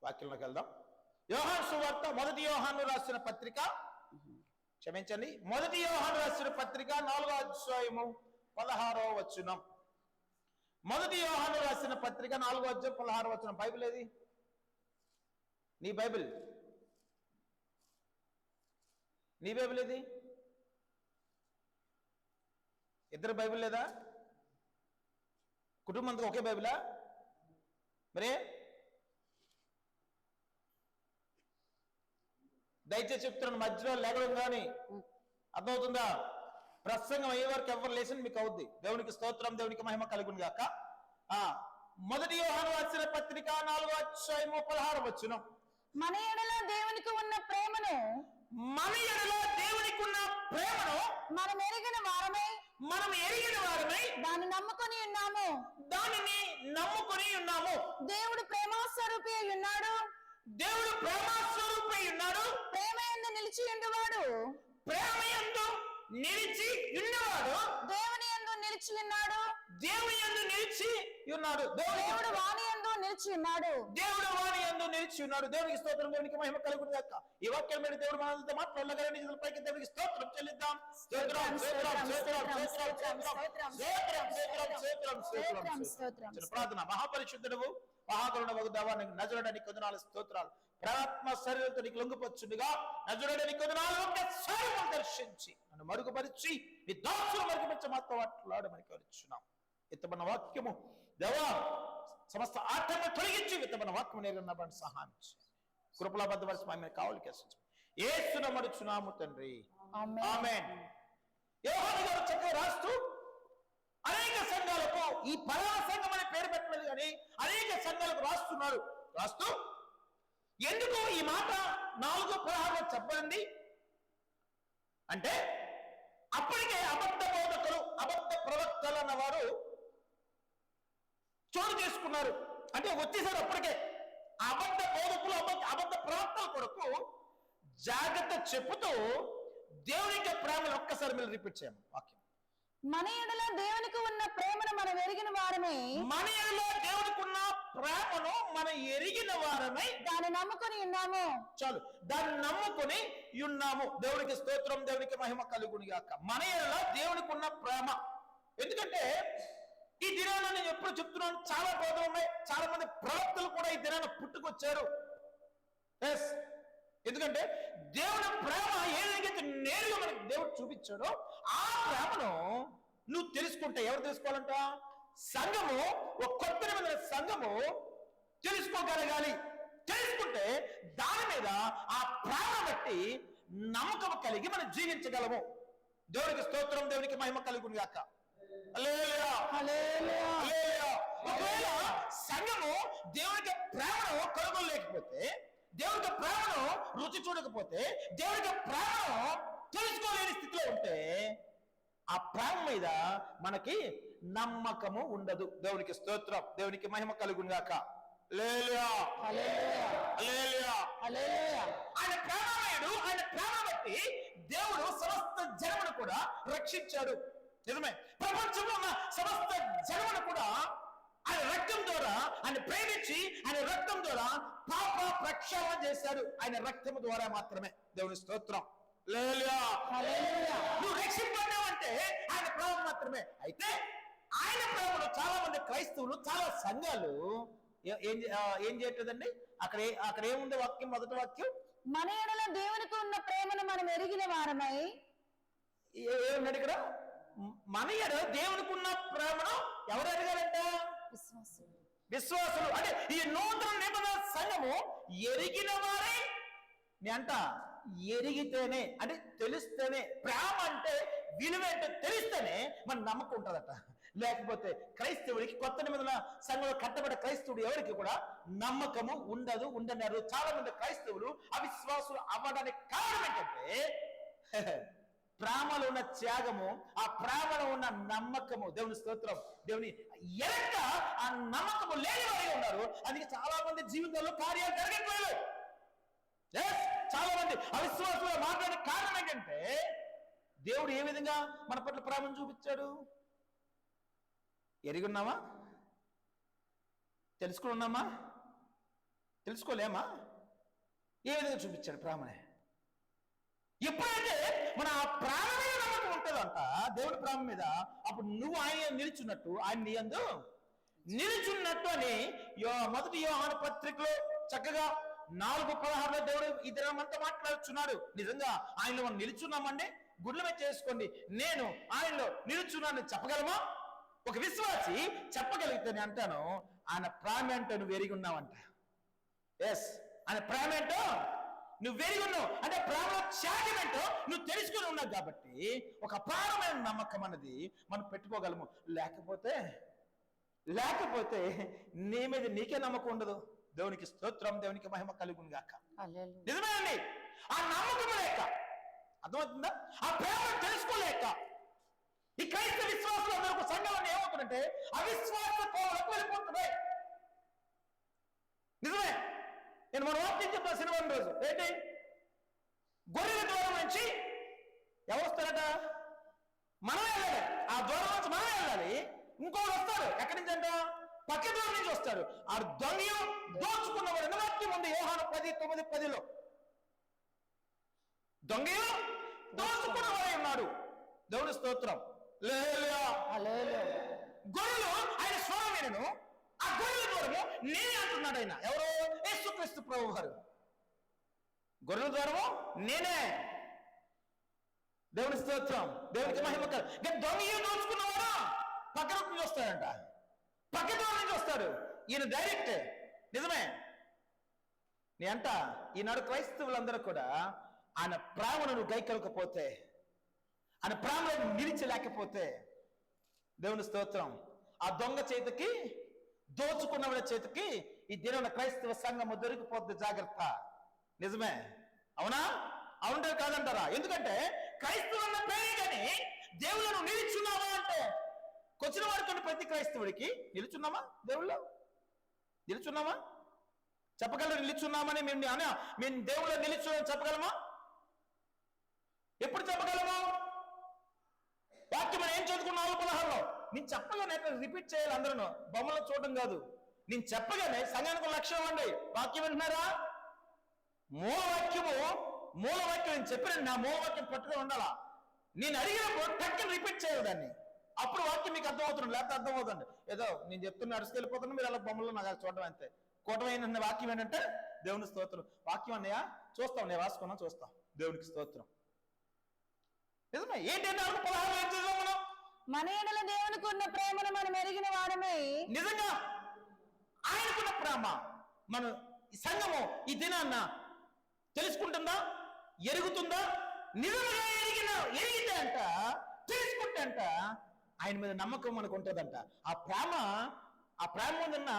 వాక్యంలోకి వెళ్దాం. యోహాను సువార్త మొదటి యోహాను రాసిన పత్రిక, క్షమించండి, మొదటి యోహాను రాసిన పత్రిక 4వ అధ్యాయము 16వ వచనం. మొదటి యోహాను రాసిన పత్రిక 4వ అధ్యాయం 16వ వచనం. బైబిల్ ఏది? నీ బైబిల్ ఏది? ఇద్దరు బైబిల్ లేదా? కుటుంబంతో ఒకే బైబిలా? మరే దయచేసి చెప్తున్నాను, మధ్యలో లేగడం కానీ అర్థమవుతుందా? ప్రసంగం అయ్యే వరకు ఎవరు లేచిన మీకు అవుద్ది. దేవునికి స్తోత్రం, దేవునికి మహిమ కలుగును గాక. మొదటి యోహాను రాసిన పత్రిక 4వ అధ్యాయము 16వ వచనం. మన ఎడల దేవునికి ఉన్న ప్రేమను మనం ఎరిగిన వారమై దాన్ని నమ్ముకొని ఉన్నాము. దేవుడు ప్రేమాస్వరూపి అయి ఉన్నాడు. ప్రేమ యందు నిలిచి ఉండేవాడు దేవుని యందు నిలిచి ఉన్నాడు. దేవుడు వాని యందు నిలిచి ఉన్నాడు. దేవునికి స్తోత్రం, దేవునికి మహిమ కలుగును గాక. ఈ వాక్యం మీద దేవుడు మనతో మాట్లాడగలని పైకి దేవునికి స్తోత్రం చెల్లిద్దాం. ప్రార్థన. మహాపరిశుద్ధుడు మహాకరుణవగు దేవానికి నజరుడని కొందనాలు స్తోత్రాలు. ప్రాత్మ శరీరంతో నీకు లొంగిపోచుండగా నజరుడని కొందనాలు ఒక్కసారి దర్శించి నన్ను మరుగుపరిచి నీ దోషులు మరుగుపరిచి మాతో మాట్లాడమని కోరుచున్నాం. విత్తబడిన వాక్యము దేవా సమస్త ఆటంగా తొలగించి విత్తబడిన వాక్యము నేర్చుకున్నప్పుడు సహాయం చేయండి. కృపలాబద్ధపరిచి మా మీద కావాలి కేసు యేసును నమ్ముచున్నాము తండ్రి, ఆమేన్. యోహాను గారు చక్కగా రాస్తూ అనేక సంఘాలకు, ఈ పలానా సంఘం అనే పేరు పెట్టలేదు కానీ అనేక సంఘాలకు రాస్తూ ఎందుకు ఈ మాట 4:16 చెప్పండి అంటే, అప్పటికే అబద్ధ బోధకులు, అబద్ధ ప్రవక్తలు అన్నవారు చోటు చేసుకున్నారు. అంటే వచ్చేసారు అప్పటికే. అబద్ధ బోధకులు, అబద్ధ ప్రవక్తల కొరకు జాగ్రత్త చెప్పుతూ దేవునికి ప్రేమను ఒక్కసారి మీరు రిపీట్ చేయము వాక్యం. మన ఎడల దేవునికి ఉన్న ప్రేమను మనం ఎరిగిన వారమై దాన్ని నమ్ముకొని ఉన్నాము. చాలు, దాన్ని నమ్ముకొని ఉన్నాము. దేవునికి స్తోత్రం, దేవునికి మహిమ కలుగును గాక. మన ఎడల దేవునికి ఉన్న ప్రేమ. ఎందుకంటే ఈ దినాన నేను ఎప్పుడు చెప్తున్నాను, చాలా బోధలు ఉన్నాయి. చాలా మంది ప్రవక్తలు కూడా ఈ దినాన పుట్టుకొచ్చారు. ఎస్, ఎందుకంటే దేవుని ప్రేమ ఏదైతే నేరుగా మనకి దేవుడు చూపించాడో ఆ ప్రేమను నువ్వు తెలుసుకుంటే, ఎవరు తెలుసుకోవాలంట? సంఘము, ఒక కొత్త నిబంధన సంఘము తెలుసుకోగలగాలి. తెలుసుకుంటే దాని మీద ఆ ప్రేమ బట్టి నమ్మకం కలిగి మనం జీవించగలము. దేవునికి స్తోత్రం, దేవునికి మహిమ కలుగును గాక. హల్లెలూయా, హల్లెలూయా, హల్లెలూయా. ఒకవేళ సంఘము దేవునికి ప్రేమను కనుగొనలేకపోతే, దేవునికి ప్రేమను రుచి చూడకపోతే, దేవునికి ప్రేమను తెలుసుకోలేని స్థితిలో ఉంటే ఆ ప్రేమ మీద మనకి నమ్మకము ఉండదు. దేవునికి స్తోత్రం, దేవునికి మహిమ కలుగును గాక. హల్లెలూయా, హల్లెలూయా, హల్లెలూయా, హల్లెలూయా. ఆయన ప్రేమమయుడు. ఆయన ప్రేమ బట్టి దేవుడు సమస్త జనమును కూడా రక్షించాడు. నిజమే, ప్రపంచంలో ఉన్న సమస్త జనమును కూడా ఆయన రక్తం ద్వారా, ఆయన ప్రేమించి ఆయన రక్తం ద్వారా పాప ప్రక్షాళన చేశాడు. ఆయన రక్తము ద్వారా మాత్రమే. దేవుని స్తోత్రం, హల్లెలూయా, హల్లెలూయా. నువ్వు రక్షింపబడ్డావంటే ఆయన ప్రేమ మాత్రమే. అయితే ఆయన ప్రేమలో చాలా మంది క్రైస్తవులు, చాలా సంఘాలు ఏం చేయట్లేదండి. అక్కడ ఏముంది వాక్యం? మొదటి వాక్యం, మన ఎడల దేవునికి ఉన్న ప్రేమను మనం ఎరిగిన వారమై. ఏమన్నాడు ఇక్కడ? మన ఎడల దేవునికి ఉన్న ప్రేమను ఎవరు ఎరగాలంట? విశ్వాసులు. అంటే ఈ నూతన నిబంధన సంఘము ఎరిగిన వారే అంట. ఎరిగితేనే, అంటే తెలిస్తేనే, ప్రేమ అంటే విలువేంటో తెలిస్తేనే మన నమ్మకం ఉంటుందట. లేకపోతే క్రైస్తవుడికి, కొత్త నిబంధన సంఘంలో కట్టబడ్డ క్రైస్తవుడు ఎవరికి కూడా నమ్మకము ఉండన్నారు. చాలా మంది క్రైస్తవులు అవిశ్వాసులు అవ్వడానికి కారణం ఏంటంటే ప్రేమలో ఉన్న త్యాగము, ఆ ప్రేమలో ఉన్న నమ్మకము. దేవుని స్తోత్రం, దేవుని ఎనక ఆ నమ్మకము లేని వారిగా ఉన్నారు. అందుకే చాలా మంది జీవితంలో కార్యాలు జరగట్లేదు. చాలా మంది అవిశ్వాసంలో మాట్లాడే కారణం ఏంటంటే దేవుడు ఏ విధంగా మన పట్ల ప్రేమను చూపించాడు? ఎరిగి ఉన్నామా? తెలుసుకుని ఉన్నామా? తెలుసుకోలేమా? ఏ విధంగా చూపించాడు ప్రేమనే? ఎప్పుడైతే మన ఆ ప్రేమ మీద నమ్మకం ఉంటుందంట, దేవుడి ప్రేమ మీద, అప్పుడు నువ్వు ఆయన నిలుచున్నట్టు, ఆయన నీ యందు నిలుచున్నట్టు అని మొదటి యోహాను పత్రికలో చక్కగా 4:16 దేవుడు ఈ దినమంతా మాట్లాడుచున్నాడు. నిజంగా ఆయనలో మనం నిలుచున్నామండి. గుడ్ల మీద చేసుకోండి, నేను ఆయనలో నిలుచున్నాను చెప్పగలమా? ఒక విశ్వాసి చెప్పగలిగితే నేను అంటాను, ఆయన ప్రేమ ఏంటో నువ్వు ఎరిగి ఉన్నావంట. ఎస్, ఆయన ప్రేమ ఏంటో నువ్వు వెరిగి ఉన్నావు అంటే ప్రేమ త్యాగం ఏంటో నువ్వు తెలుసుకుని ఉన్నావు. కాబట్టి ఒక అపారమైన నమ్మకం అన్నది మనం పెట్టుకోగలము. లేకపోతే నీ మీద నీకే నమ్మకం ఉండదు. దేవునికి స్తోత్రం, దేవునికి మహిమ కలుగును గాక. నిజమేనండి. ఆ నమ్మకం లేక, అర్థమవుతుందా, ఆ ప్రేమ తెలుసుకోలేక ఈ క్రైస్తవ విశ్వాసులు అందరూ ఒక సంఘంలో ఏమవుతుందంటే అవిశ్వాస కోవలకు వెళ్ళిపోతున్నాయి. నిజమే. నేను మన వాక్యం చెప్తాను శనివారం రోజు. ఏంటి? గొర్రెల దూరం నుంచి ఎవరు వస్తారట? మనం వెళ్ళాలి. ఆ దూరం నుంచి మనం వెళ్ళాలి. ఇంకోటి వస్తారు. ఎక్కడి నుంచి అంట? పక్క దూరం నుంచి వస్తారు. ఆ దొంగ దోచుకున్నవాడు వాక్యం ఉంది యోహాను 10:9-10లో. దొంగ దోచుకున్నవాడే ఉన్నాడు. దేవుని స్తోత్రం. గొర్రెలు ఆయన స్వరం వినను, ఆ గొర్రెల ద్వారము నేనే అంటున్నాడు ఆయన. ఎవరు? యేసుక్రీస్తు ప్రభు వారు. గొర్రెల ద్వారము నేనే. దేవుని స్తోత్రం, దేవునికి మహిమ. దొంగ దోచుకున్నవాడు పక్కన నుంచి వస్తాడంట, పక్క ద్వారం నుంచి వస్తాడు. ఈయన డైరెక్ట్. నిజమే. నీ అంట ఈనాడు క్రైస్తవులందరూ కూడా ఆయన ప్రేమను నువ్వు గైకొలకపోతే, ఆయన ప్రేమను నిలిచలేకపోతే, దేవుని స్తోత్రం, ఆ దొంగ చేతికి, దోచుకున్నవాడి చేతికి ఈ దిన క్రైస్తవ సంఘము దొరికిపోద్ది. జాగ్రత్త. నిజమే. అవునా? అవునంటారు కాదంటారా? ఎందుకంటే క్రైస్తవున్న పేరే కానీ దేవుళ్ళను నిలుచున్నావా అంటే, వచ్చిన వాడికి ప్రతి క్రైస్తవుడికి నిలుచున్నామా? దేవుళ్ళు నిలుచున్నామా? చెప్పగలరు నిలుచున్నామని. మేము దేవుళ్ళు నిలుచున్నామని చెప్పగలమా? ఎప్పుడు చెప్పగలము? వాక్యం మనం ఏం చదువుకున్నాం 4:16లో. నేను చెప్పగానే రిపీట్ చేయాలి. అందరూ బొమ్మలో చూడడం కాదు. నేను చెప్పగానే సంఘానికి లక్ష్యం అండి. వాక్యం వింటున్నారా? మూలవాక్యం నేను చెప్పిన నా మూలవాక్యం పట్టుకుని ఉండాలా. నేను అడిగినప్పుడు టక్కని రిపీట్ చేయాలి దాన్ని. అప్పుడు వాక్యం మీకు అర్థమవుతుంది. లేకపోతే అర్థమవుతుంది. ఏదో నేను చెప్తున్నా అడుసుకెళ్ళిపోతున్నా, మీరు అలా బొమ్మలో నాకు చూడడం అంతే. కూటమైన వాక్యం ఏంటంటే దేవుని స్తోత్రం. వాక్యం అన్నయ్య చూస్తాం, నేను రాసుకున్నా చూస్తాం. దేవునికి స్తోత్రం. నిజమే. ఏంటంటే 16 ఏం చదివాం మనం? మన ఎడల దేవునికి ఉన్న ప్రేమను మనం ఎరిగిన వారమే. నిజంగా ఆయనకున్న ప్రేమ మన సంఘము ఈ దినాన్న తెలుసుకుంటుందా? ఎరుగుతుందా? నిజంగా ఎరిగితే అంట, తెలుసుకుంటే అంట ఆయన మీద నమ్మకం మనకు ఉంటుందంట. ఆ ప్రేమ ఉన్న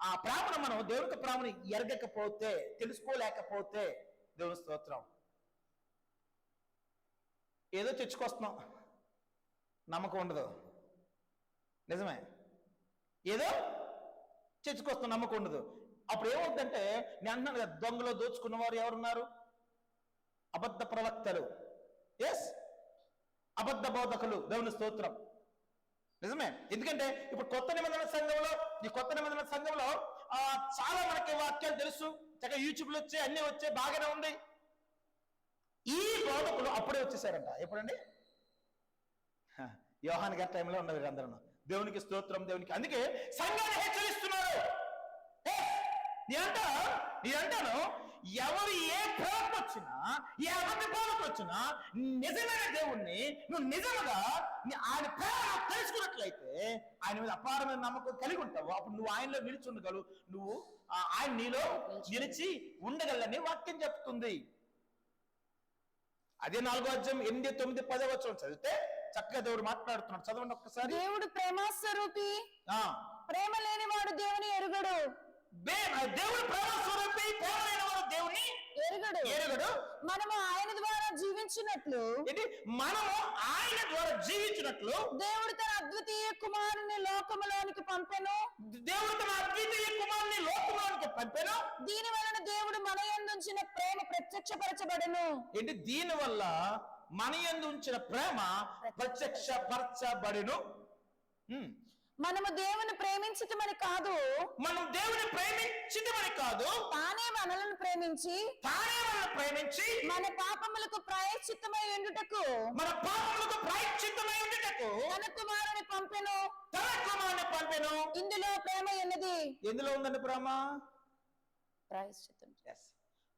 ఆ ప్రేమను మనం దేవునికి ప్రేమను ఎరగకపోతే, తెలుసుకోలేకపోతే, దేవుని స్తోత్రం, ఏదో తెచ్చుకొస్తున్నాం, నమ్మకం ఉండదు. నిజమే. ఏదో తెచ్చుకొస్తున్నాం, నమ్మకం ఉండదు. అప్పుడు ఏమవుతుందంటే నేను అంటున్నాను కదా, దొంగలో దోచుకున్న వారు ఎవరున్నారు? అబద్ధ ప్రవక్తలు. ఎస్, అబద్ధ బోధకులు. దేవుని స్తోత్రం. నిజమే. ఎందుకంటే ఇప్పుడు కొత్త నిబంధన సంఘంలో చాలా మనకి వాక్యాలు తెలుసు, చక్కగా యూట్యూబ్లో వచ్చాయి, అన్ని వచ్చాయి, బాగానే ఉంది. ఈ బోధకులు అప్పుడే వచ్చేసారంట. ఎప్పుడండి? యోహాను గారి టైంలో ఉన్నది అందరూ. దేవునికి స్తోత్రం, దేవునికి. అందుకే సంఘాన్ని హెచ్చరిస్తున్నారు. నేనంటాను, ఎవరు ఏ ప్రవక్త వచ్చినా, ఏ అబద్ధ బోధకులు వచ్చినా, నిజమైన దేవుణ్ణి నువ్వు నిజంగా ఆయన ప్రేమ తెలుసుకున్నట్లయితే ఆయన మీద అపారమైన నమ్మకం కలిగి ఉంటావు. అప్పుడు నువ్వు ఆయనలో నిలిచి ఉండగలవు, నువ్వు ఆయన నీలో నిలిచి ఉండగలని వాక్యం చెప్తుంది. అదే 4వ అధ్యాయం 8, 9, 10 వచనం చదివితే చక్కగా దేవుడు మాట్లాడుతున్నాడు. చదవండి ఒక్కసారి. దేవుడు ప్రేమస్వరూపి, ప్రేమ లేనివాడు దేవుని ఎరుగడు. దేవుడు ప్రేమస్వరూపి, ప్రేమ లేనివాడు దేవుని ఎరుగడు. మనము ఆయన ద్వారా జీవించినట్లు దేవుడు తన అద్వితీయ కుమారుని లోకములోనికి పంపెను. దీని వలన దేవుడు మన యందు ఉంచిన ప్రేమ ప్రత్యక్షపరచబడెను. ఏంటి? దీని వల్ల మన యందు ఉంచిన ప్రేమ ప్రత్యక్షపరచబడెను. మనము దేవుని ప్రేమించటమని కాదు, మనం దేవుని ప్రేమించటమని కాదు, తానే మనలను ప్రేమించి మన పాపములకు ప్రాయశ్చిత్తమై ఉండుటకు తన కుమారుని పంపెను. ఇందులో ప్రేమ ఉన్నది. ఎందులో ఉందండి ప్రేమ? ప్రాయశ్చిత్తం.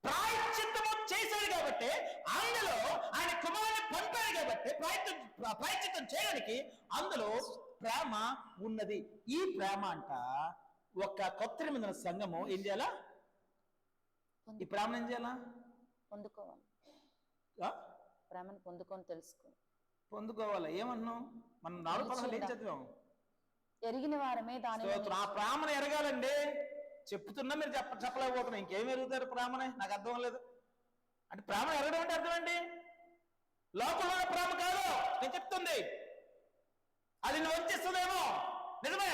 ప్రాయశ్చిత్తము చేశాడు కాబట్టి, అందులో ఆయన కుమారుని పంపాడు కాబట్టి ప్రాయశ్చిత్తం చేయడానికి అందులో ప్రేమ ఉన్నది. ఈ ప్రేమ అంట ఒక కొత్త నిబంధన సంఘము ఏం చేయాలా? ఈ ప్రేమను ఏం చేయాలా? పొందుకోవాలి. ప్రేమను పొందుకొని పొందుకోవాలి. ఏమన్నాం మనం? 4 ఏం చదివాం? ఎరిగిన వారమే దాని ఆ ప్రేమను ఎరగాలండి. చెప్తున్నా మీరు చెప్పలేకపోతున్నా. ఇంకేం ఎరుగుతారు ప్రేమనే? నాకు అర్థం లేదు. అంటే ప్రేమ ఎరగడం అంటే అర్థం ఏంటి? లోపల ప్రేమ కాదు నేను చెప్తుంది. అది నువ్వు వచ్చేస్తుందేమో, నిజమే.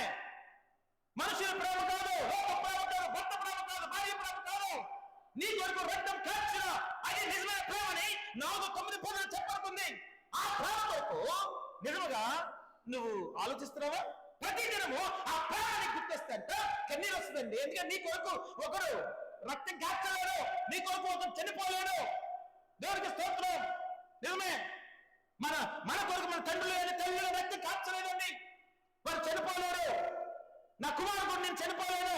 మనుషుల ప్రేమ కాదు, లోక ప్రేమ కాదు, భర్త ప్రేమ కాదు, భార్య ప్రేమ కాదు. నీ కొరకు రక్తం కార్చిన అది నిజమైన ప్రేమని 4-9 పదాలు చెప్పబడుతుంది. ఆ ప్రేమ కొరకు నిజముగా నువ్వు ఆలోచిస్తున్నావా? ప్రతి దినము ఆ ప్రేమని గుర్తిస్తాంట కన్నీరు వస్తుందండి. ఎందుకంటే నీ కొరకు ఒకడు రక్తం కార్చలేడు, నీ కొరకు ఒకరు చనిపోలేడు. దేవుడికి స్తోత్రం. నిజమే. మన కొరకు మన తండ్రులు తల్లిలో రక్తం కార్చలేదండి, వారు చనిపోలేరు. నా కుమారుడు నేను చనిపోలేను.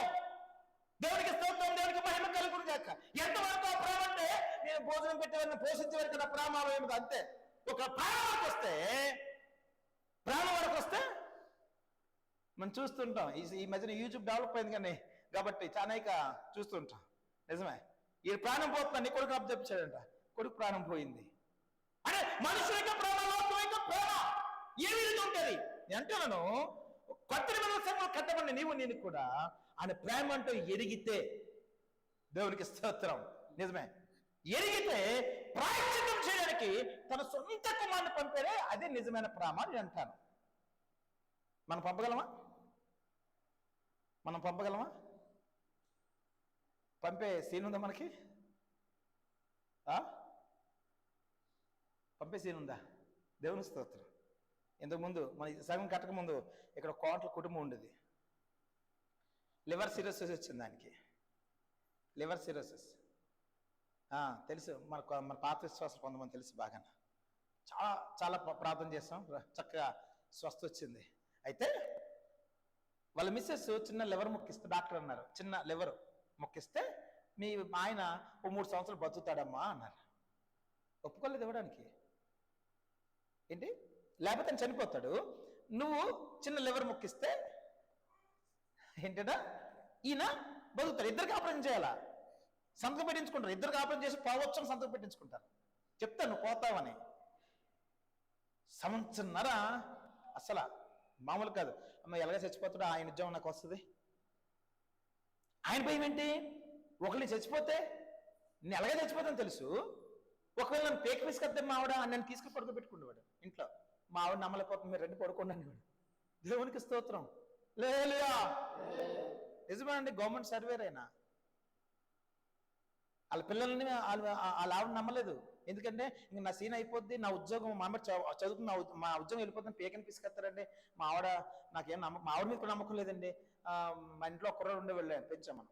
దేవుడికి స్తోత్రం, దేవుడికి మహిమ కలుగును గాక. ఎంతవరకు ఆ ప్రేమ అంటే నేను భోజనం పెట్టేవారిని పోషించే వరకు నా ప్రేమ ఏమిటి అంతే. ఒక ప్రేమ వరకు వస్తే మనం చూస్తుంటాం. ఈ మధ్యన యూట్యూబ్ డెవలప్ అయింది కానీ కాబట్టి చాలా చూస్తుంటాం. నిజమే. ఈ ప్రాణం పోతున్నా, నీ కొడుకు అప్పు చెప్పించాడంట, కొడుకు ప్రాణం పోయింది. అంటే మనుషుల యొక్క ప్రేమ, లోకం యొక్క ప్రేమ ఏ విధంగా ఉంటుంది? నేను అంటున్నాను, కొత్త నిబంధన కట్టబడిన నేను కూడా ఆయన ప్రేమ అంటూ ఎరిగితే, దేవునికి స్తోత్రం. నిజమే. ఎరిగితే ప్రాయశ్చిత్తం చేయడానికి తన సొంత కుమారుని పంపారే అదే నిజమైన ప్రేమ అని అంటాను. మనం పంపగలమా? పంపే సీన్ ఉందా మనకి? పంపే సీన్ ఉందా? దేవుని స్తోత్రం. ఇంతకుముందు మన సగం కట్టక ముందు ఇక్కడ కోట్ల కుటుంబం ఉండేది. లివర్ సిరోసిస్ వచ్చింది దానికి. లివర్ సిరోసిస్ తెలుసు. మన పాత విశ్వాసం కొంతమంది తెలుసు బాగా. చాలా ప్రార్థన చేస్తాం, చక్కగా స్వస్థ వచ్చింది. అయితే వాళ్ళ మిస్సెస్ చిన్న లివర్ మొక్కిస్తే, డాక్టర్ అన్నారు చిన్న లివర్ మొక్కిస్తే మీ ఆయన 3 సంవత్సరాలు బతుకుతాడమ్మా అన్నారు. ఒప్పుకోలేదు ఇవ్వడానికి. ఏంటి? లేకపోతే చనిపోతాడు. నువ్వు చిన్న లివర్ మొక్కిస్తే ఏంటడా ఈయన బతుకుతాడు. ఇద్దరికి ఆపరేషన్ చేయాలా? సంతకం పెట్టించుకుంటారు. ఇద్దరికి ఆపరేషన్ చేసి పోవచ్చు అని సంతకం పెట్టించుకుంటారు. చెప్తాను నువ్వు పోతావని. సంవత్సరన్నర అసలు మామూలు కాదు. అమ్మ ఎలాగ చచ్చిపోతాడో ఆయన ఉద్యోగం నాకు వస్తుంది. ఆయన భయం ఏంటి? ఒకరిని చచ్చిపోతే నేను ఎలాగే చచ్చిపోతాను తెలుసు. ఒకవేళ నన్ను పేక పిసుకొద్దాం మా ఆవిడ నన్ను తీసుకుని పడుకోబెట్టుకునేవాడు ఇంట్లో. మా ఆవిడ నమ్మలేకపోతుంది, మీరు 2 పడుకోండి అనేవాడు. దేవునికి స్తోత్రం. లేలుయా. నిజమే అండి. గవర్నమెంట్ సర్వేర్ అయినా వాళ్ళ పిల్లల్ని వాళ్ళ ఆవిడ నమ్మలేదు. ఎందుకంటే ఇంక నా సీన్ అయిపోద్ది, నా ఉద్యోగం మా అమ్మ చదువుకున్న మా ఉద్యోగం వెళ్ళిపోతుంది, పేకని పిసుకొస్తారండి. మా ఆవిడ నాకేం మా ఆవిడ మీద నమ్మకం లేదండి. మా ఇంట్లో ఒక్కరోజు ఉండే వెళ్ళాను, పెంచాం మనం.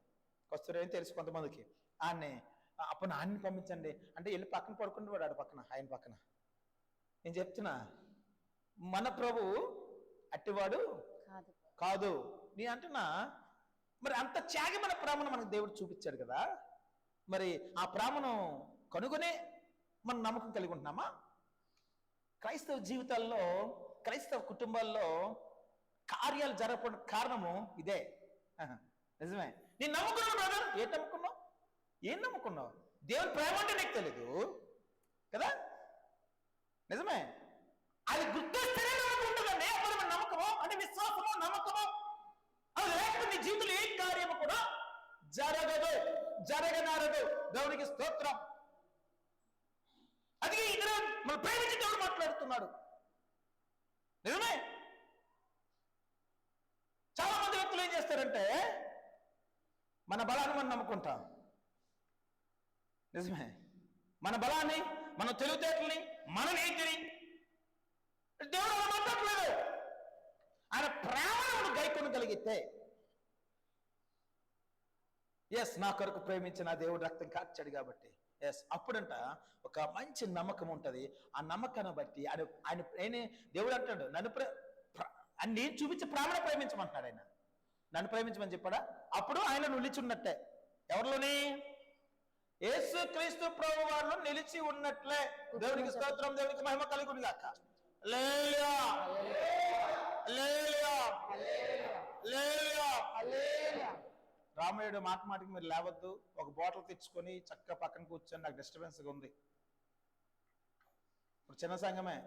కస్తూరి తెలుసు కొంతమందికి. అప్పుడు నాన్నని పంపించండి అంటే వెళ్ళి పక్కన పడుకుంటూ వాడు పక్కన, ఆయన పక్కన. నేను చెప్తున్నా, మన ప్రభు అట్టివాడు కాదు. నేను అంటున్నా, మరి అంత త్యాగమైన ప్రేమను మనకు దేవుడు చూపించాడు కదా. మరి ఆ ప్రేమను కనుగొనే మనం నమ్మకం కలిగి ఉంటున్నామా? క్రైస్తవ జీవితాల్లో, క్రైస్తవ కుటుంబాల్లో కార్యాలు జరగడం కారణము ఇదే. నిజమే. నేను నమ్ముకున్నాను బ్రదర్. ఏం నమ్ముకున్నావు? దేవుని ప్రేమ అంటే నీకు తెలీదు కదా. నిజమే. అది గుర్తొస్తేనే నమ్ముకుంటుందండి. అప్పుడు మన నమ్మకము అంటే విశ్వాసము, నమ్మకము. అది లేకపోతే నీ జీవితంలో ఏ కార్యము కూడా జరగనారదు. దేవునికి స్తోత్రం. అది ఇద్దరు మన ప్రేమించి దేవుడు మాట్లాడుతున్నాడు. నిజమే. చాలా మంది వ్యక్తులు ఏం చేస్తారంటే మన బలాన్ని మనం నమ్ముకుంటాం. నిజమే. మన బలాన్ని, మన తెలివితేటల్ని, మన నీతిని దేవుడు అలా మాట్లాడలేదు. ఆయన ప్రేమను గైకొనగలిగితే, నా కొరకు ప్రేమించిన దేవుడు రక్తం కార్చాడు కాబట్టి అప్పుడంట ఒక మంచి నమ్మకం ఉంటది. ఆ నమ్మకాన్ని బట్టి ఆయన దేవుడు అంటాడు, నేను చూపించే ప్రేమను ప్రేమించమంటున్నాడు. ఆయన నన్ను ప్రేమించమని చెప్పాడా? అప్పుడు ఆయన నిలిచి ఎవరిలోని? యేసు క్రీస్తు ప్రభు వారిలో నిలిచి ఉన్నట్లే. దేవునికి స్తోత్రం, దేవునికి మహిమ కలుగును గాక. హల్లెలూయా, హల్లెలూయా, హల్లెలూయా. రామయ్యుడు మాటికి మీరు లేవద్దు, ఒక బాటిల్ తెచ్చుకొని చక్కగా పక్కన కూర్చొని, నాకు డిస్టర్బెన్స్గా ఉంది. ఇప్పుడు చిన్న సంఘమే,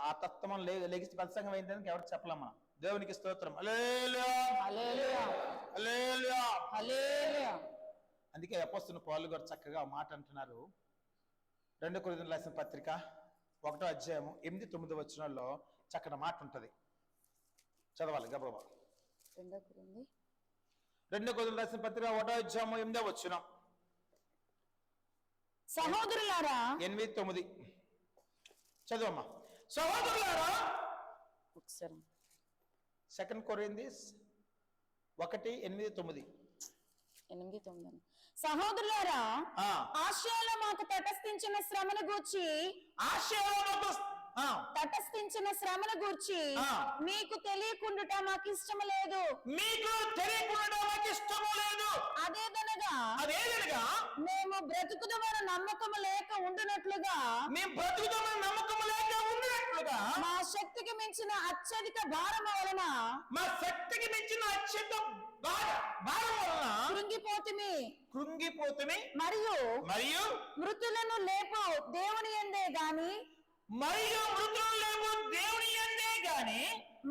ఆ తత్వం లెగిసి పెద్ద సంఘం అయిందని ఎవరికి చెప్పలేమా? దేవునికి స్తోత్రం, హల్లెలూయా, హల్లెలూయా, హల్లెలూయా, హల్లెలూయా. అందుకే అపోస్తలుడైన పౌలు గారు చక్కగా మాట అంటున్నారు. 2 కొరింథీయులకు రాసిన పత్రిక 1వ అధ్యాయము 8-9 వచనాల్లో చక్కటి మాట ఉంటది, చదవాలి గబగబా. 2 కొరింథీయులకు రాసిన పత్రిక 1వ అధ్యాయము 8వ వచనం. సహోదరులారా, 8-9 చదవమ్మా. సహోదరులారా, 2 కొరింథీయులు 1:8-9. సహోదరులారా, ఆసియాలో మాకు తటస్థించిన శ్రమను గూర్చి మీకు తెలియకుండుట మాకు ఇష్టము లేదు. అదేదనగా మేము బ్రతుకుదమని నమ్మకము లేక ఉండునట్లుగా మా శక్తికి మించిన అత్యధిక భారము వలన కృంగిపోతుమి. మరియు మృతులను లేపు దేవుని యందే గాని